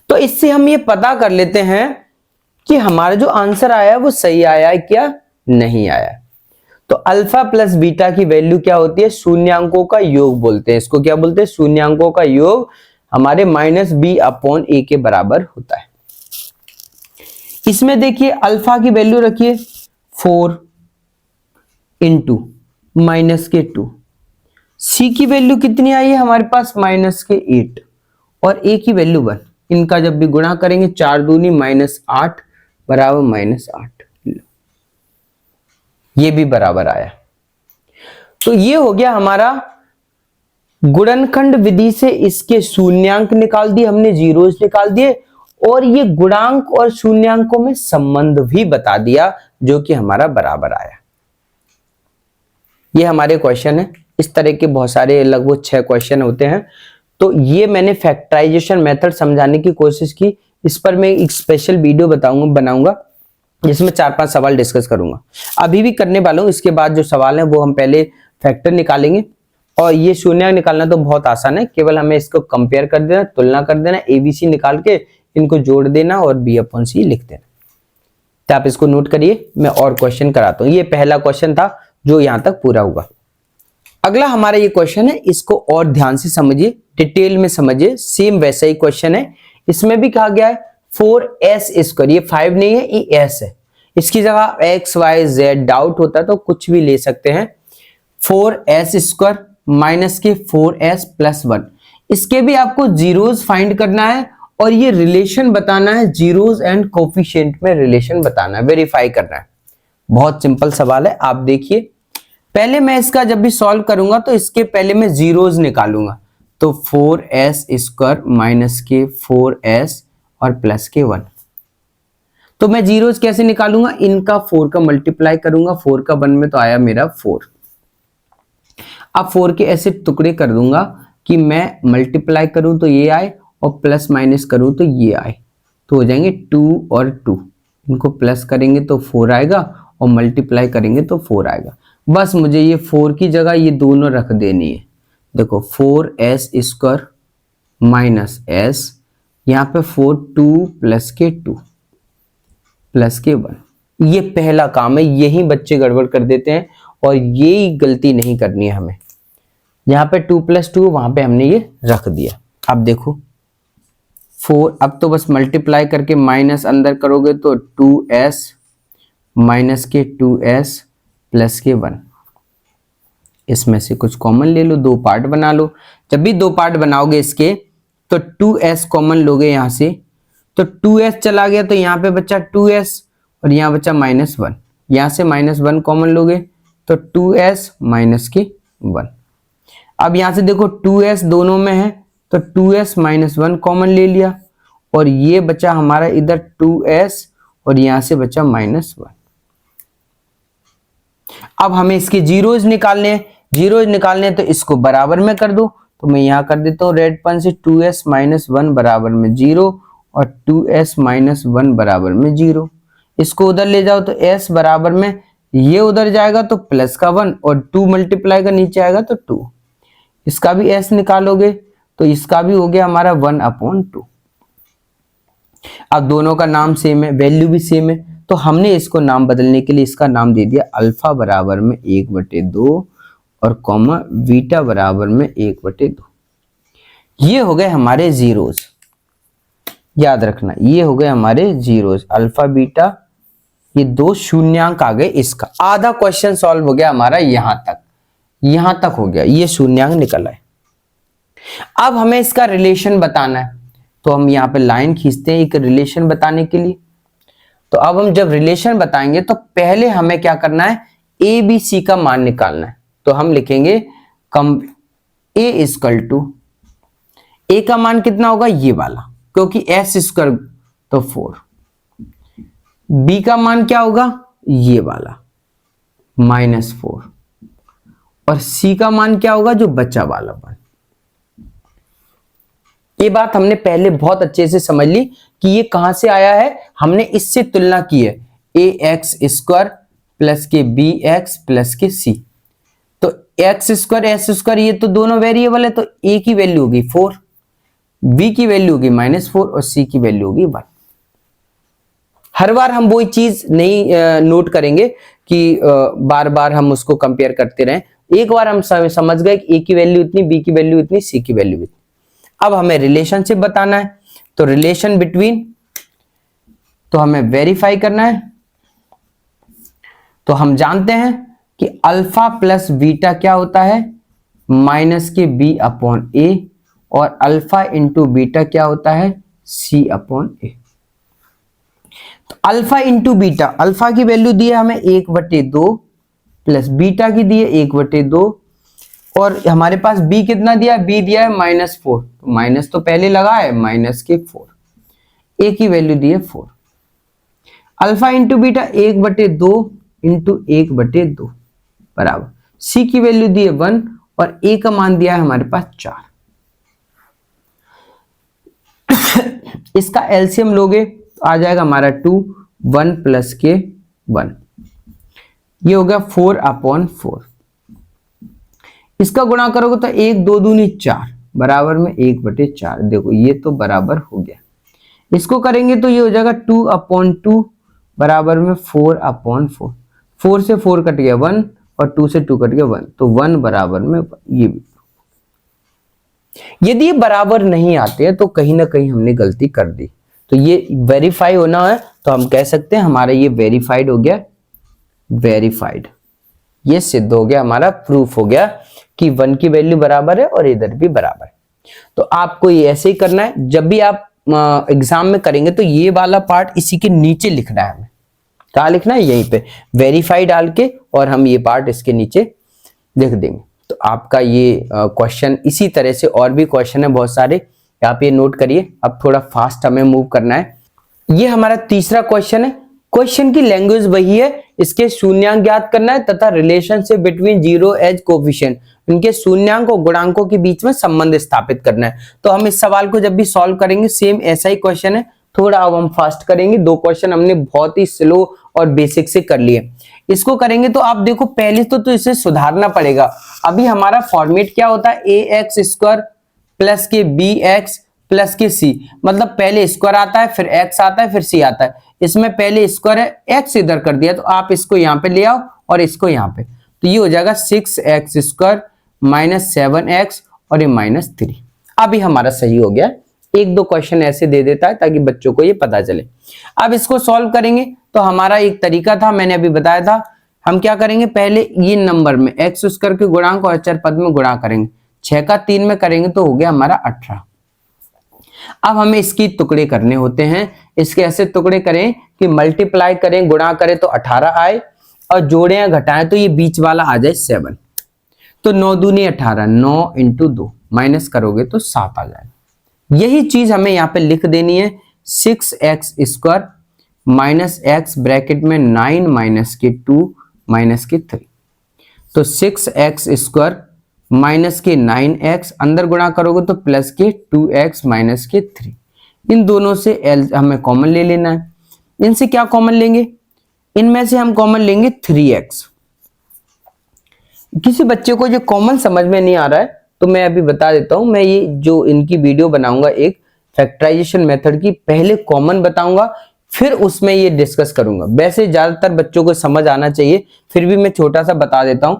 तो इससे हम ये पता कर लेते हैं कि हमारा जो आंसर आया वो सही आया है क्या नहीं आया। तो अल्फा प्लस बीटा की वैल्यू क्या होती है? शून्यांकों का योग बोलते हैं इसको। क्या बोलते हैं? शून्यांकों का योग हमारे -b/a के बराबर होता है। इसमें देखिए अल्फा की वैल्यू रखिए 4 इंटू -2, सी की वैल्यू कितनी आई है हमारे पास -8, और ए की वैल्यू 1। इनका जब भी गुणा करेंगे 4 दूनी -8 बराबर -8, ये भी बराबर आया। तो ये हो गया हमारा गुणनखंड विधि से इसके शून्यांक निकाल दिए हमने, जीरोस निकाल दिए, और ये गुणांक और शून्यांकों में संबंध भी बता दिया जो कि हमारा बराबर आया। ये हमारे क्वेश्चन है। इस तरह के बहुत सारे लगभग 6 क्वेश्चन होते हैं। तो ये मैंने फैक्टराइजेशन मेथड समझाने की कोशिश की। इस पर मैं एक स्पेशल वीडियो बनाऊंगा जिसमें 4-5 सवाल डिस्कस करूंगा। अभी भी करने वाला हूं। इसके बाद जो सवाल है वो हम पहले फैक्टर निकालेंगे, और ये शून्य निकालना तो बहुत आसान है। केवल हमें इसको कंपेयर कर देना, तुलना कर देना, ABC निकाल के इनको जोड़ देना और b/c लिख देना। तो आप इसको नोट करिए, मैं और क्वेश्चन कराता हूं। ये पहला क्वेश्चन था जो यहां तक पूरा हुआ। अगला हमारा ये क्वेश्चन है, इसको और ध्यान से समझिए, डिटेल में समझिए। सेम वैसा ही क्वेश्चन है। इसमें भी कहा गया है 4s², ये 5 नहीं है, ये s है। इसकी जगह x y z डाउट होता है तो कुछ भी ले सकते हैं। 4s² माइनस के 4s + 1, इसके भी आपको जीरोस फाइंड करना है, और ये रिलेशन बताना है, जीरोस एंड कोफिशिएंट में रिलेशन बताना है, वेरीफाई करना है। बहुत सिंपल सवाल है, आप देखिए। पहले मैं इसका जब भी सॉल्व करूंगा तो इसके पहले मैं जीरोस निकालूंगा। तो 4s² माइनस के 4s और प्लस के 1। तो मैं जीरोस कैसे निकालूंगा? इनका 4 का मल्टीप्लाई करूंगा, 4 का 1 में तो आया मेरा 4। अब 4 के ऐसे टुकड़े कर दूंगा कि मैं मल्टीप्लाई करूं तो ये आए, और प्लस माइनस करूं तो ये आए, तो हो जाएंगे 2 और 2। इनको प्लस करेंगे तो 4 आएगा, और मल्टीप्लाई करेंगे तो 4 आएगा। बस मुझे ये 4 की जगह ये दोनों रख देनी है। देखो 4s² माइनस s, यहाँ पे 4 2 प्लस के 2 प्लस के 1। ये पहला काम है, यही बच्चे गड़बड़ कर देते हैं, और यही गलती नहीं करनी है हमें। यहाँ पे 2 + 2, वहां पे हमने ये रख दिया। अब देखो 4, अब तो बस मल्टीप्लाई करके माइनस अंदर करोगे तो 2s माइनस के 2s प्लस के 1। इसमें से कुछ कॉमन ले लो, 2 पार्ट बना लो। जब भी 2 पार्ट बनाओगे इसके तो 2s कॉमन लोगे यहां से, तो 2s चला गया तो यहाँ पे बचा 2s, और यहाँ बचा -1। यहां से -1 कॉमन लोगे तो 2s माइनस के 1। अब यहां से देखो 2s दोनों में है, तो 2s - 1 कॉमन ले लिया, और ये बचा हमारा इधर 2s, और यहां से बचा -1। अब हमें इसके जीरोज निकालने हैं। जीरोज निकालने हैं तो इसको बराबर में कर दो, तो मैं यहां कर देता हूं रेड पेन से 2s - 1 बराबर में 0, और 2s - 1 बराबर में 0। इसको उधर ले जाओ तो s बराबर में, ये उधर जाएगा तो प्लस का 1, और 2 मल्टीप्लाई का नीचे आएगा तो 2। इसका भी s निकालोगे तो इसका भी हो गया हमारा 1/2। अब दोनों का नाम सेम है, वैल्यू भी सेम है, तो हमने इसको नाम बदलने के लिए इसका नाम दे दिया अल्फा बराबर में 1/2, और कॉमा बीटा बराबर में 1/2। ये हो गए हमारे जीरोस, याद रखना ये हो गए हमारे जीरोस, अल्फा बीटा, ये दो शून्यांक आ गए। इसका आधा क्वेश्चन सॉल्व हो गया हमारा, यहां तक हो गया, ये शून्यांक निकल आए। अब हमें इसका रिलेशन बताना है, तो हम यहाँ पे लाइन खींचते हैं एक रिलेशन बताने के लिए। तो अब हम जब रिलेशन बताएंगे तो पहले हमें क्या करना है, ए बी सी का मान निकालना है। तो हम लिखेंगे कम ए इक्वल टू, ए का मान कितना होगा ये वाला, क्योंकि एस स्क्वायर तो 4, बी का मान क्या होगा ये वाला -4, और सी का मान क्या होगा जो बचा वाला 1। ये बात हमने पहले बहुत अच्छे से समझ ली कि ये कहां से आया है, हमने इससे तुलना की है, ए एक्स स्क्वायर प्लस के बी एक्स प्लस के सी। तो एक्स स्क्वायर एस स्क्वायर ये तो दोनों वेरिएबल है, तो ए की वैल्यू होगी 4, बी की वैल्यू होगी -4 और सी की वैल्यू होगी 1। हर बार हम वही चीज नहीं नोट करेंगे कि बार बार हम उसको कंपेयर करते रहें। एक बार हम समझ गए कि ए की वैल्यू इतनी, बी की वैल्यू इतनी, सी की वैल्यू इतनी। अब हमें रिलेशनशिप बताना है, तो रिलेशन बिटवीन, तो हमें वेरीफाई करना है। तो हम जानते हैं कि अल्फा प्लस बीटा क्या होता है, -b/a, और अल्फा इंटू बीटा क्या होता है, c/a। तो अल्फा इंटू बीटा, अल्फा की वैल्यू दी है हमें 1/2 प्लस बीटा की दी है 1/2, और हमारे पास b कितना दिया है, b दिया है -4, तो माइनस तो पहले लगा है -4, a की वैल्यू दी है 4। अल्फा इंटू बीटा 1/2 इंटू 1/2 बराबर, c की वैल्यू दी है 1 और a का मान दिया है हमारे पास 4। इसका एलसीएम लोगे तो आ जाएगा हमारा 2, 1 प्लस के 1, ये हो गया 4/4। इसका गुणा करोगे तो 1 2 दूनी 4 बराबर में 1/4। देखो ये तो बराबर हो गया। इसको करेंगे तो ये हो जाएगा 2/2 बराबर में 4/4। 4 से 4 कट गया 1 और 2 से 2 कट गया 1, तो 1 बराबर में ये भी। यदि ये बराबर नहीं आते हैं तो कहीं ना कहीं हमने गलती कर दी। तो ये वेरीफाई होना है, तो हम कह सकते हैं हमारा ये वेरीफाइड हो गया, वेरीफाइड, ये सिद्ध हो गया, हमारा प्रूफ हो गया कि 1 की वैल्यू बराबर है और इधर भी बराबर है। तो आपको ये ऐसे ही करना है, जब भी आप एग्जाम में करेंगे तो ये वाला पार्ट इसी के नीचे लिखना है। हमें कहाँ लिखना है, यहीं पे वेरीफाई डाल के, और हम ये पार्ट इसके नीचे लिख देंगे। तो आपका ये क्वेश्चन, इसी तरह से और भी क्वेश्चन है बहुत सारे, आप ये नोट करिए। अब थोड़ा फास्ट हमें मूव करना है। ये हमारा तीसरा क्वेश्चन है। क्वेश्चन की लैंग्वेज वही है, इसके शून्यांक ज्ञात करना है तथा relationship between zero as coefficient, इनके शून्यांक और गुणांकों के बीच में संबंध स्थापित करना है। तो हम इस सवाल को जब भी सॉल्व करेंगे सेम ऐसा ही क्वेश्चन है, थोड़ा अब हम फास्ट करेंगे। 2 क्वेश्चन हमने बहुत ही स्लो और बेसिक से कर लिए। इसको करेंगे तो आप देखो पहले तो इसे सुधारना पड़ेगा। अभी हमारा फॉर्मेट क्या होता है, ए एक्स स्क्वायर प्लस के बी एक्स प्लस के सी, मतलब पहले स्क्वायर आता है फिर एक्स आता है फिर सी आता है। इसमें पहले स्क्वायर है, एक्स इधर कर दिया, तो आप इसको यहाँ पे ले आओ और इसको यहाँ पे, तो ये हो जाएगा 6x स्क्वायर -7x और ये -3। अभी हमारा सही हो गया। 1-2 क्वेश्चन ऐसे दे देता है ताकि बच्चों को ये पता चले। अब इसको सॉल्व करेंगे तो हमारा एक तरीका था, मैंने अभी बताया था। हम क्या करेंगे, पहले ये नंबर में एक्स स्क्वायर के गुणांक और अचर पद में गुणा करेंगे। 6 का 3 में करेंगे तो हो गया हमारा 18। अब हमें इसकी टुकड़े करने होते हैं। इसके ऐसे टुकड़े करें कि मल्टीप्लाई करें, गुणा करें तो 18 आए, और जोड़े या घटाएं तो ये बीच वाला आ जाए 7। तो 9 दूनी 18, 9 इंटू 2 माइनस करोगे तो 7 आ जाएगा। यही चीज हमें यहाँ पे लिख देनी है, 6x square minus x bracket में 9 माइनस के 2 माइनस के 3। तो 6x स्क्वायर माइनस के 9x, अंदर गुणा करोगे तो प्लस के 2x माइनस के 3। इन दोनों से एल हमें कॉमन ले लेना है। इनसे क्या कॉमन लेंगे, इनमें से हम कॉमन लेंगे 3x। किसी बच्चे को जो कॉमन समझ में नहीं आ रहा है तो मैं अभी बता देता हूं, मैं ये जो इनकी वीडियो बनाऊंगा एक फैक्टराइजेशन मेथड की, पहले कॉमन बताऊंगा फिर उसमें ये डिस्कस करूंगा। वैसे ज्यादातर बच्चों को समझ आना चाहिए, फिर भी मैं छोटा सा बता देता हूं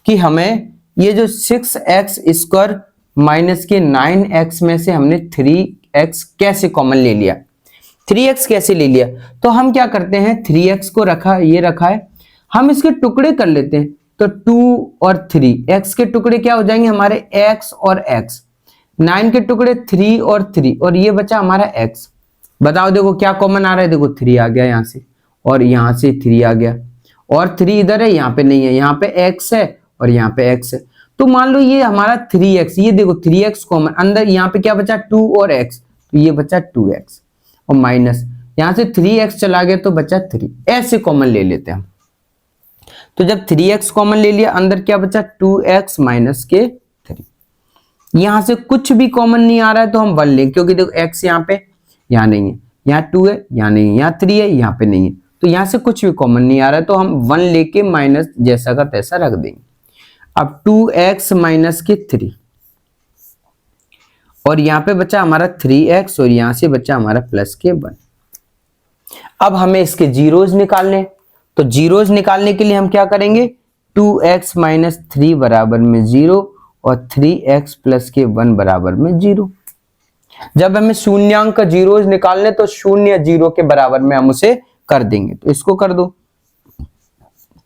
कि हमें ये जो 6x² माइनस के 9x में से हमने 3x कैसे कॉमन ले लिया, 3x कैसे ले लिया, तो हम क्या करते हैं 3x को रखा, ये रखा है, हम इसके टुकड़े कर लेते हैं, तो 2 और 3, x के टुकड़े क्या हो जाएंगे हमारे x और x, 9 के टुकड़े 3 और 3, और ये बचा हमारा x। बताओ देखो क्या कॉमन आ रहा है, देखो 3 आ गया यहाँ से, और यहाँ से 3 आ गया, और 3 इधर है, यहाँ पे नहीं है, यहाँ पे x है और यहाँ पे x है। तो मान लो ये हमारा 3x, ये देखो 3x कॉमन, अंदर यहाँ पे क्या बचा 2 और x, तो ये बचा 2x, और माइनस यहाँ से 3x चला गया तो बचा 3, ऐसे कॉमन ले लेते हैं हम। तो जब 3x कॉमन ले लिया, अंदर क्या बचा 2x माइनस के 3, यहां से कुछ भी कॉमन नहीं आ रहा है तो हम 1 लेंगे, क्योंकि देखो x यहाँ पे, यहाँ नहीं है, यहाँ 2 है, यहाँ नहीं है, यहाँ 3 है, यहाँ पे नहीं है, तो यहाँ से कुछ भी कॉमन नहीं आ रहा है, तो हम 1 लेके माइनस जैसा का तैसा रख देंगे। अब 2x माइनस के 3, और यहाँ पे बचा हमारा 3x, और यहाँ से बचा हमारा प्लस के 1। अब हमें इसके जीरोज निकालने, तो जीरोज निकालने के लिए हम क्या करेंगे, 2x माइनस 3 बराबर में 0 और 3x प्लस के 1 बराबर में 0। जब हमें शून्यांक का जीरोज निकालने तो 0 0 के बराबर में हम उसे कर देंगे, तो इसको कर दो,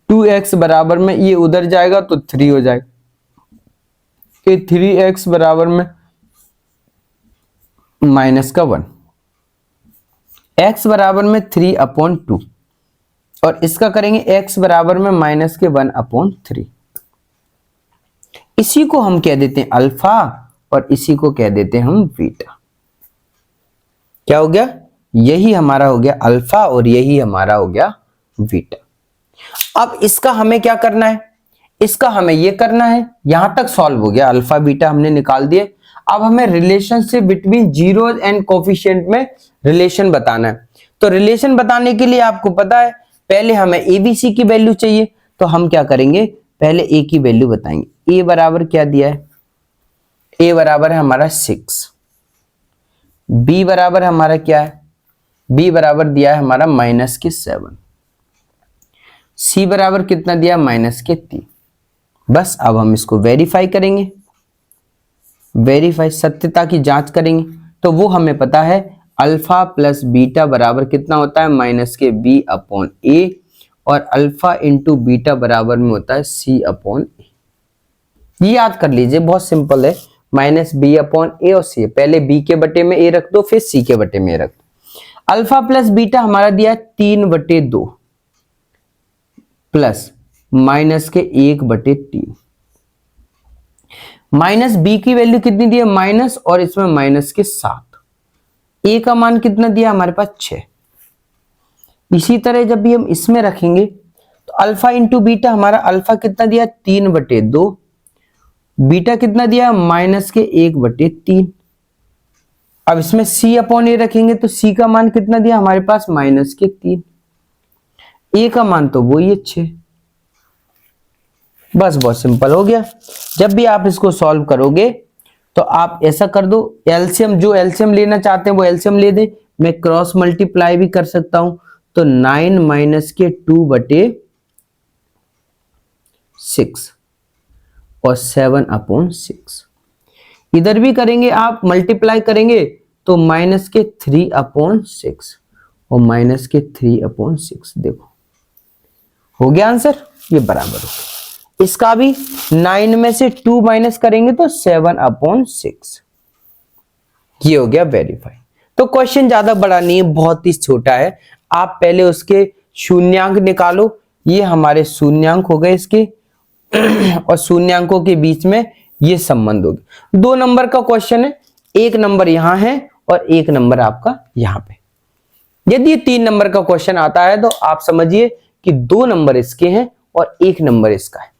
2x बराबर में ये उधर जाएगा तो 3 हो जाएगा, ये 3x बराबर में माइनस का 1, x बराबर में 3/2, और इसका करेंगे x बराबर में माइनस के 1/3। इसी को हम कह देते हैं अल्फा, और इसी को कह देते हैं हम बीटा। क्या हो गया, यही हमारा हो गया अल्फा और यही हमारा हो गया बीटा। अब इसका हमें क्या करना है, इसका हमें ये करना है, यहां तक सॉल्व हो गया, अल्फा बीटा हमने निकाल दिए। अब हमें relationship between zeros and coefficient में रिलेशन बताना है। तो रिलेशन बताने के लिए आपको पता है पहले हमें एबीसी की वैल्यू चाहिए, तो हम क्या करेंगे, पहले ए की वैल्यू बताएंगे। ए बराबर क्या दिया है, ए बराबर है हमारा 6, बी बराबर हमारा क्या है, बी बराबर दिया है हमारा माइनस के 7, सी बराबर कितना दिया, माइनस के 3। बस अब हम इसको वेरीफाई करेंगे, वेरीफाई सत्यता की जांच करेंगे, तो वो हमें पता है अल्फा प्लस बीटा बराबर कितना होता है, माइनस के b/a, और अल्फा इंटू बीटा बराबर में होता है c/a। ये याद कर लीजिए, बहुत सिंपल है, माइनस b/a और c, पहले b के बटे में a रख दो, फिर c के बटे में a रख दो। अल्फा प्लस बीटा हमारा दिया है 3/2 प्लस माइनस के 1/3, माइनस बी की वैल्यू कितनी दी है, माइनस, और इसमें माइनस के 7, ए का मान कितना दिया हमारे पास 6। इसी तरह जब भी हम इसमें रखेंगे तो अल्फा इंटू बीटा, हमारा अल्फा कितना दिया 3/2, बीटा कितना दिया माइनस के 1/3। अब इसमें c/a रखेंगे तो c का मान कितना दिया हमारे पास माइनस के 3, ए का मान तो वो ये 6। बस बहुत सिंपल हो गया। जब भी आप इसको सॉल्व करोगे तो आप ऐसा कर दो, एलसीएम, जो एलसीएम लेना चाहते हैं वो एलसीएम ले दें, मैं क्रॉस मल्टीप्लाई भी कर सकता हूं, तो 9 माइनस के 2/6 और 7/6। इधर भी करेंगे आप, मल्टीप्लाई करेंगे तो माइनस के 3/6 और माइनस के 3/6। देखो हो गया आंसर, ये बराबर हो। इसका भी 9 में से 2 माइनस करेंगे तो 7/6। ये हो गया वेरीफाई। तो क्वेश्चन ज्यादा बड़ा नहीं है, बहुत ही छोटा है। आप पहले उसके शून्यांक निकालो, ये हमारे शून्यांक हो गए इसके और शून्यांकों के बीच में ये संबंध हो गया। 2 नंबर का क्वेश्चन है, 1 नंबर यहां है और 1 नंबर आपका यहां पे। यदि 3 नंबर का क्वेश्चन आता है तो आप समझिए कि 2 नंबर इसके हैं और 1 नंबर इसका है।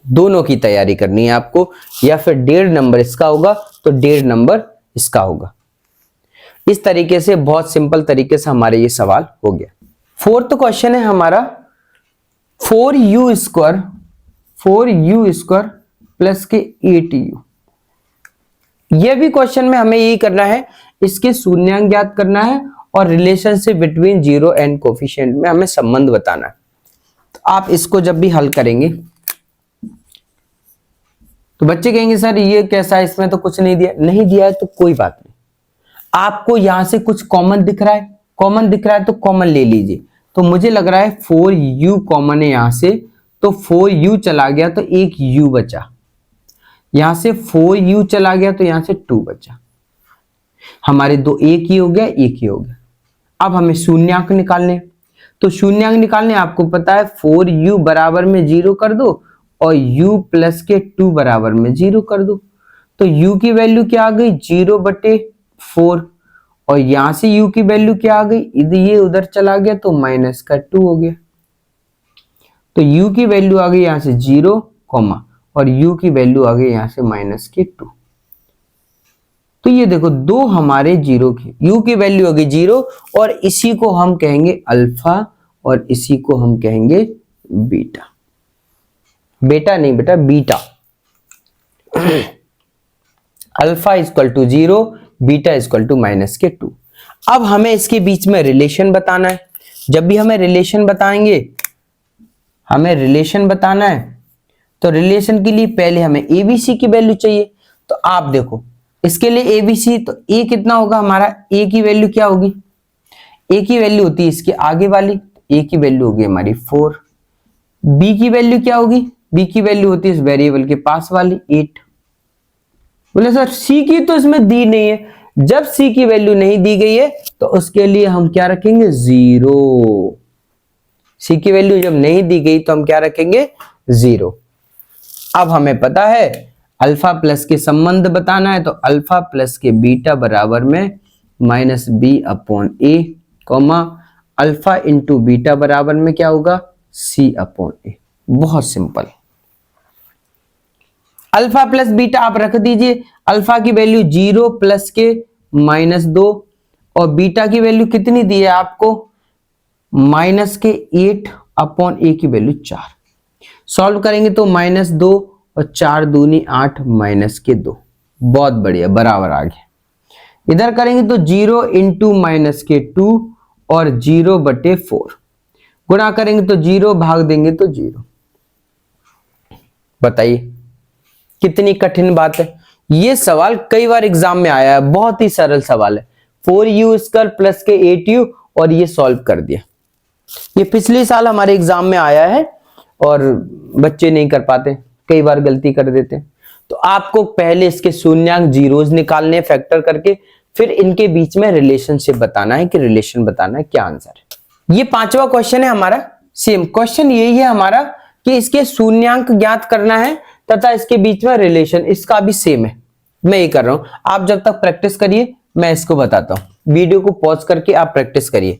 दोनों की तैयारी करनी है आपको, या फिर 1.5 नंबर इसका होगा तो 1.5 नंबर इसका होगा। इस तरीके से बहुत सिंपल तरीके से हमारे ये सवाल हो गया। 4th क्वेश्चन है हमारा 4u स्क्वायर प्लस के 8u। यह भी क्वेश्चन में हमें यही करना है, इसके शून्यांक ज्ञात करना है और relationship between zero and coefficient में हमें संबंध बताना है। तो आप इसको जब भी हल करेंगे तो बच्चे कहेंगे सर ये कैसा है, इसमें तो कुछ नहीं दिया। नहीं दिया है तो कोई बात नहीं, आपको यहां से कुछ कॉमन दिख रहा है, कॉमन दिख रहा है तो कॉमन ले लीजिए। तो मुझे लग रहा है 4u कॉमन है यहां से, तो 4u चला गया तो एक u बचा, यहां से 4u चला गया तो यहां से 2 बचा, हमारे दो एक ही हो गया, एक ही हो गया। अब हमें शून्यांक निकालने, तो शून्यांक निकालने आपको पता है 4u बराबर में 0 कर दो और u प्लस के 2 बराबर में 0 कर दो। तो u की वैल्यू क्या आ गई 0/4 और यहां से u की वैल्यू क्या आ गई, ये उधर चला गया तो माइनस का 2 हो गया। तो u की वैल्यू आ गई यहां से 0 कॉमा और u की वैल्यू आ गई यहां से माइनस के 2। तो ये देखो दो हमारे 0 की, u की वैल्यू हो गई 0 और इसी को हम कहेंगे अल्फा और इसी को हम कहेंगे बीटा। बेटा नहीं बेटा, beta. Alpha equal to 0, beta equal to minus k 2। अब हमें इसके बीच में रिलेशन बताना है। जब भी हमें रिलेशन बताएंगे, हमें रिलेशन बताना है, तो रिलेशन के लिए पहले हमें एबीसी की वैल्यू चाहिए। तो आप देखो इसके लिए एबीसी, तो ए कितना होगा हमारा, ए की वैल्यू क्या होगी, ए की वैल्यू होती है इसके आगे वाली, ए की वैल्यू होगी हमारी 4। बी की वैल्यू क्या होगी, बी की वैल्यू होती है इस वेरिएबल के पास वाली 8। बोले सर सी की तो इसमें दी नहीं है, जब सी की वैल्यू नहीं दी गई है तो उसके लिए हम क्या रखेंगे 0। सी की वैल्यू जब नहीं दी गई तो हम क्या रखेंगे 0। अब हमें पता है अल्फा प्लस के संबंध बताना है, तो अल्फा प्लस के बीटा बराबर में माइनस बी अपॉन ए, कॉमा अल्फा इंटू बीटा बराबर में क्या होगा सी अपॉन ए। बहुत सिंपल। अल्फा प्लस बीटा आप रख दीजिए, अल्फा की वैल्यू 0 प्लस के -2 और बीटा की वैल्यू कितनी दी है आपको माइनस के 8 अपॉन ए की वैल्यू 4। सॉल्व करेंगे तो -2 और 4 दूनी 8 माइनस के 2। बहुत बढ़िया, बराबर आ गया। इधर करेंगे तो 0 इंटू माइनस के 2 और 0/4 गुणा करेंगे तो 0 भाग देंगे तो 0। बताइए कितनी कठिन बात है। ये सवाल कई बार एग्जाम में आया है, बहुत ही सरल सवाल है। 4u स्क्वायर प्लस के 8u और ये सॉल्व कर दिया। ये पिछले साल हमारे एग्जाम में आया है और बच्चे नहीं कर पाते, कई बार गलती कर देते। तो आपको पहले इसके शून्यांक जीरोज निकालने फैक्टर करके, फिर इनके बीच में रिलेशनशिप बताना है कि रिलेशन बताना है क्या आंसर है। ये 5वां क्वेश्चन है हमारा। सेम क्वेश्चन यही है हमारा कि इसके शून्यांक ज्ञात करना है तथा इसके बीच में रिलेशन, इसका भी सेम है। मैं ये कर रहा हूं, आप जब तक प्रैक्टिस करिए मैं इसको बताता हूं। वीडियो को पॉज करके आप प्रैक्टिस करिए।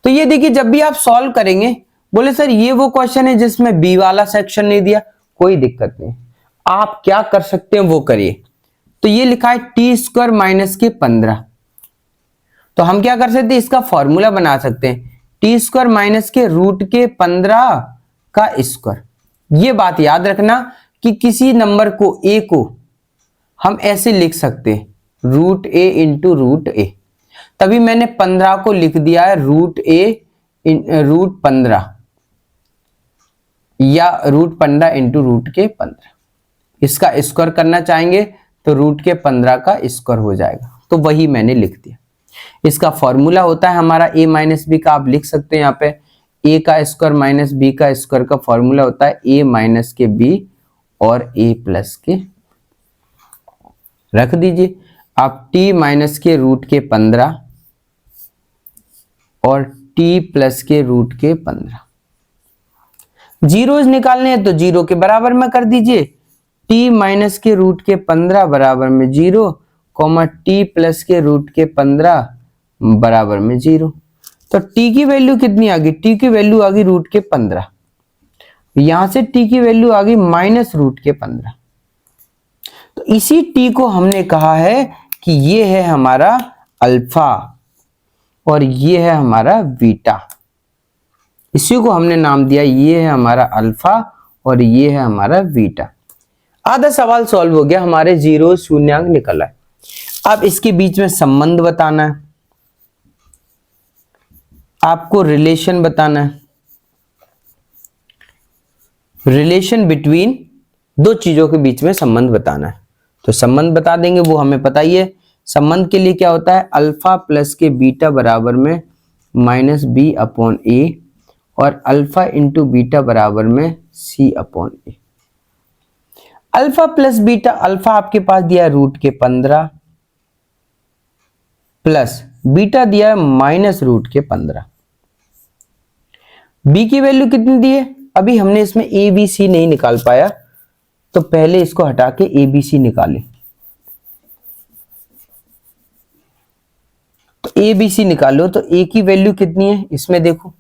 तो ये देखिए जब भी आप सॉल्व करेंगे, बोले सर ये वो क्वेश्चन है जिसमें बी वाला सेक्शन नहीं दिया, कोई दिक्कत नहीं, आप क्या कर सकते हैं वो करिए। तो ये लिखा है टी स्क्वायर माइनस के 15, तो हम क्या कर सकते हैं इसका फॉर्मूला बना सकते हैं, टी स्क्वायर माइनस के रूट के 15 का स्क्वायर। ये बात याद रखना कि किसी नंबर को ए को हम ऐसे लिख सकते हैं रूट ए इंटू रूट ए, तभी मैंने 15 को लिख दिया है रूट ए रूट 15 या रूट 15 इंटू रूट के 15। इसका स्क्वायर करना चाहेंगे तो रूट के 15 का स्क्वायर हो जाएगा, तो वही मैंने लिख दिया। इसका फॉर्मूला होता है हमारा a माइनस बी का, आप लिख सकते हैं यहाँ पे a का स्क्वायर माइनस b का स्क्वायर का फॉर्मूला होता है a माइनस के b और a प्लस के, रख दीजिए आप t माइनस के रूट के 15 और t प्लस के रूट के 15। जीरोज निकालने हैं तो 0 के बराबर में कर दीजिए, t माइनस के रूट के 15 बराबर में 0, कॉमा t प्लस के रूट के 15 बराबर में 0। तो t की वैल्यू कितनी आ गई, t की वैल्यू आ गई रूट के 15, यहां से t की वैल्यू आ गई माइनस रूट के 15। तो इसी t को हमने कहा है कि ये है हमारा अल्फा और ये है हमारा बीटा, इसी को हमने नाम दिया, ये है हमारा अल्फा और ये है हमारा बीटा। आधा सवाल सॉल्व हो गया, हमारे जीरो शून्यांक निकला है। अब इसके बीच में संबंध बताना है, आपको रिलेशन बताना है, रिलेशन बिटवीन दो चीजों के बीच में संबंध बताना है। तो संबंध बता देंगे, वो हमें पता ही है। संबंध के लिए क्या होता है, अल्फा प्लस के बीटा बराबर में माइनस बी अपॉन ए, और अल्फा इंटू बीटा बराबर में सी अपॉन ए। अल्फा प्लस बीटा, अल्फा आपके पास दिया है रूट के 15 प्लस बीटा दिया है माइनस रूट के 15। बी की वैल्यू कितनी दी है, अभी हमने इसमें ए बी सी नहीं निकाल पाया, तो पहले इसको हटा के ए बी सी निकालें। तो ए बी सी निकालो, तो ए की वैल्यू कितनी है, इसमें देखो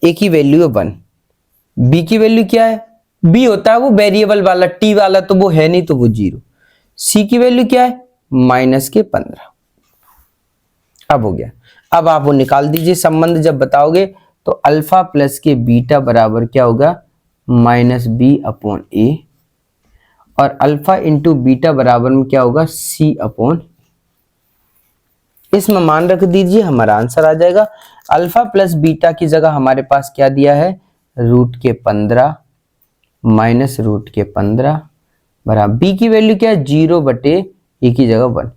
ए की वैल्यू है 1, बी की वैल्यू क्या है, बी होता है वो वेरिएबल वाला, टी वाला तो वो है नहीं, तो वो 0। सी की वैल्यू क्या है, माइनस के 15। अब हो गया। अब आप वो निकाल दीजिए संबंध, जब बताओगे तो अल्फा प्लस के बीटा बराबर क्या होगा, माइनस बी अपॉन ए, और अल्फा इंटू बीटा बराबर में क्या होगा, सी अपॉन। इसमें मान रख दीजिए, हमारा आंसर आ जाएगा। अल्फा प्लस बीटा की जगह हमारे पास क्या दिया है, रूट के 15 माइनस रूट के 15 बराबर, बी की वैल्यू क्या है, 0 बटे ए की जगह 1,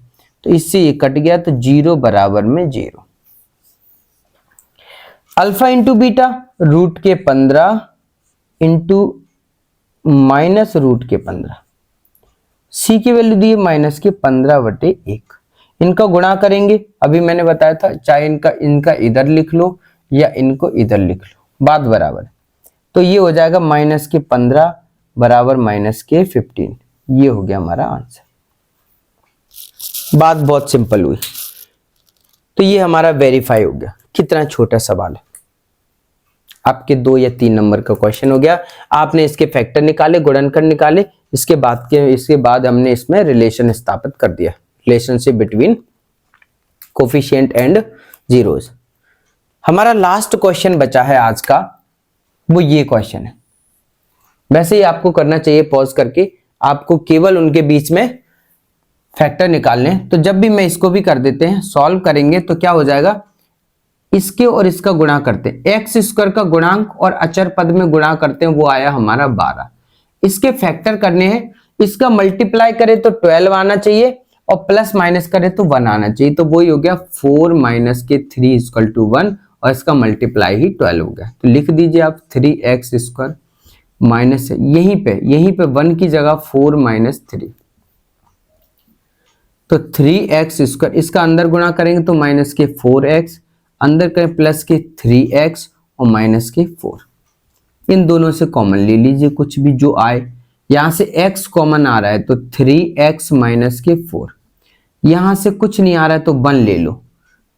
तो इससे ये कट गया, तो 0 बराबर में 0। अल्फा इंटू बीटा रूट के 15 इंटू माइनस रूट के 15, सी की वैल्यू दी है माइनस के 15 बटे 1। इनका गुणा करेंगे, अभी मैंने बताया था, चाहे इनका इधर लिख लो या इनको इधर लिख लो, बात बराबर। तो ये हो जाएगा माइनस के 15 बराबर माइनस के 15, ये हो गया हमारा आंसर। बात बहुत सिंपल हुई। तो ये हमारा वेरीफाई हो गया। कितना छोटा सवाल है, आपके 2 या 3 नंबर का क्वेश्चन हो गया। आपने इसके फैक्टर निकाले, गुणनखंड निकाले, इसके बाद हमने इसमें रिलेशन स्थापित कर दिया, relationship between coefficient and zeros. हमारा लास्ट क्वेश्चन बचा है आज का, वो ये क्वेश्चन है। वैसे ही आपको करना चाहिए पॉज करके, आपको केवल उनके बीच में फैक्टर निकालने। तो जब भी मैं इसको भी कर देते हैं, सॉल्व करेंगे तो क्या हो जाएगा, इसके और इसका गुणा करते हैं, एक्स स्क्वायर का गुणांक और अचर पद में गुणा करते हैं, वो आया हमारा 12। इसके फैक्टर करने हैं, इसका मल्टीप्लाई करें तो 12 आना चाहिए, और प्लस माइनस करें तो 1 आना चाहिए, तो वही हो गया 4 माइनस के 3 इक्वल टू 1, और इसका मल्टीप्लाई ही 12 हो गया। तो लिख दीजिए आप 3x स्क्वायर माइनस, यहीं पे 1 की जगह 4 माइनस 3, तो 3x स्क्वायर, इसका अंदर गुणा करेंगे तो माइनस के 4x, अंदर करें प्लस के 3x और माइनस के 4। इन दोनों से कॉमन ले लीजिए, कुछ भी जो आए। यहां से x कॉमन आ रहा है तो 3x माइनस के 4, यहां से कुछ नहीं आ रहा है तो 1 ले लो,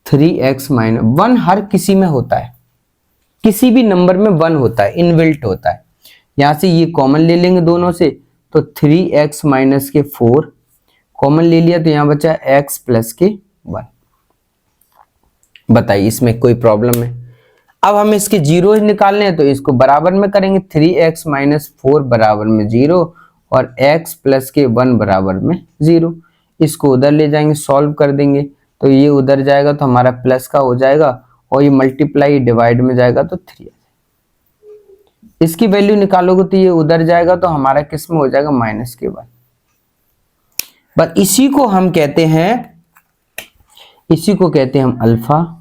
3x माइनस 1 हर किसी में होता है, किसी भी नंबर में 1 होता है, इनबिल्ट होता है। यहां से ये कॉमन ले लेंगे दोनों से, तो 3x माइनस के 4 कॉमन ले लिया, तो यहां बचा x प्लस के 1। बताइए इसमें कोई प्रॉब्लम है? अब हमें इसके जीरो निकालने हैं, तो इसको बराबर में करेंगे, 3x माइनस 4 बराबर में 0 और x प्लस के 1 बराबर में 0। इसको उधर ले जाएंगे, सॉल्व कर देंगे, तो ये उधर जाएगा तो हमारा प्लस का हो जाएगा, और ये मल्टीप्लाई डिवाइड में जाएगा तो 3। इसकी वैल्यू निकालोगे तो ये उधर जाएगा, तो हमारा किस में हो जाएगा, माइनस के 1। पर इसी को हम कहते हैं, इसी को कहते हैं हम अल्फा,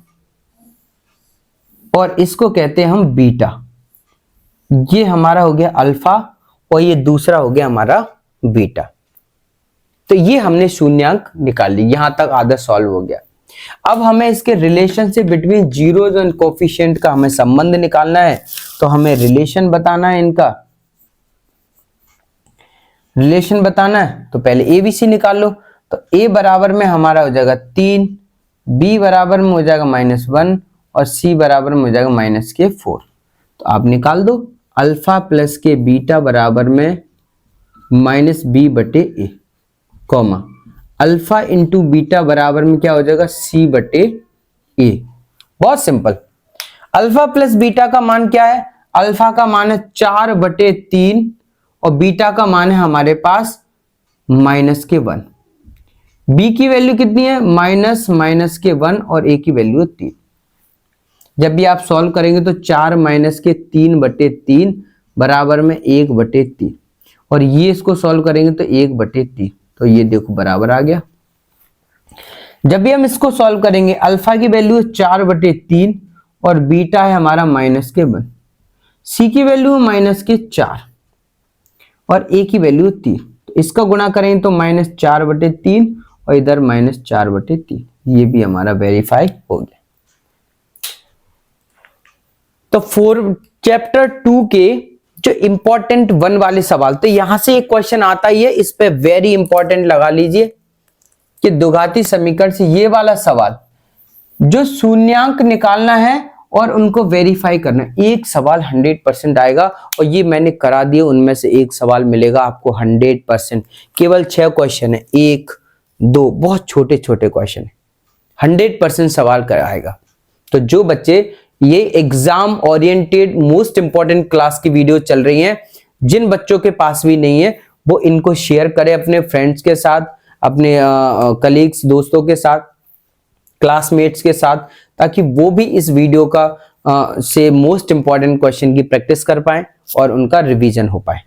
और इसको कहते हैं हम बीटा। ये हमारा हो गया अल्फा और ये दूसरा हो गया हमारा बीटा। तो ये हमने शून्यांक निकाल ली, यहां तक आधा सॉल्व हो गया। अब हमें इसके रिलेशन से बिटवीन जीरोज एंड कोफिशिएंट का हमें संबंध निकालना है, तो हमें रिलेशन बताना है, इनका रिलेशन बताना है। तो पहले ए बी सी निकाल लो, तो ए बराबर में हमारा हो जाएगा 3, बी बराबर में हो जाएगा -1 और सी बराबर में हो जाएगा माइनस के 4। तो आप निकाल दो, अल्फा प्लस के बीटा बराबर में माइनस बी बटे ए, कॉमा अल्फा इंटू बीटा बराबर में क्या हो जाएगा, सी बटे ए। बहुत सिंपल। अल्फा प्लस बीटा का मान क्या है, अल्फा का मान है 4/3 और बीटा का मान है हमारे पास माइनस के 1। बी की वैल्यू कितनी है, माइनस के 1 और ए की वैल्यू 3। जब भी आप सॉल्व करेंगे तो 4 - के 3/3 बराबर में 1/3, और ये इसको सॉल्व करेंगे तो 1/3, तो ये देखो बराबर आ गया। जब भी हम इसको सॉल्व करेंगे अल्फा की वैल्यू है 4/3 और बीटा है हमारा -1, सी की वैल्यू है -4 और ए की वैल्यू 3, तो इसका गुणा करेंगे तो -4/3 और इधर -4/3, ये भी हमारा वेरीफाई हो गया। तो चैप्टर 2 के जो इंपॉर्टेंट 1 वाले सवाल, तो यहां से एक क्वेश्चन आता ही है, इस पे वेरी इंपॉर्टेंट लगा लीजिए कि द्विघाती समीकरण से ये वाला सवाल जो शून्यांक निकालना है और उनको वेरीफाई करना है, एक सवाल 100% आएगा और ये मैंने करा दिया, उनमें से एक सवाल मिलेगा आपको 100%। केवल 6 क्वेश्चन है, 1 2 बहुत छोटे छोटे क्वेश्चन है, 100% सवाल कराएगा। तो जो बच्चे ये exam oriented most important class की वीडियो चल रही हैं, जिन बच्चों के पास भी नहीं है वो इनको शेयर करें अपने फ्रेंड्स के साथ, अपने कलीग्स दोस्तों के साथ, क्लासमेट्स के साथ, ताकि वो भी इस वीडियो का से मोस्ट इंपॉर्टेंट क्वेश्चन की प्रैक्टिस कर पाएं और उनका रिवीजन हो पाए।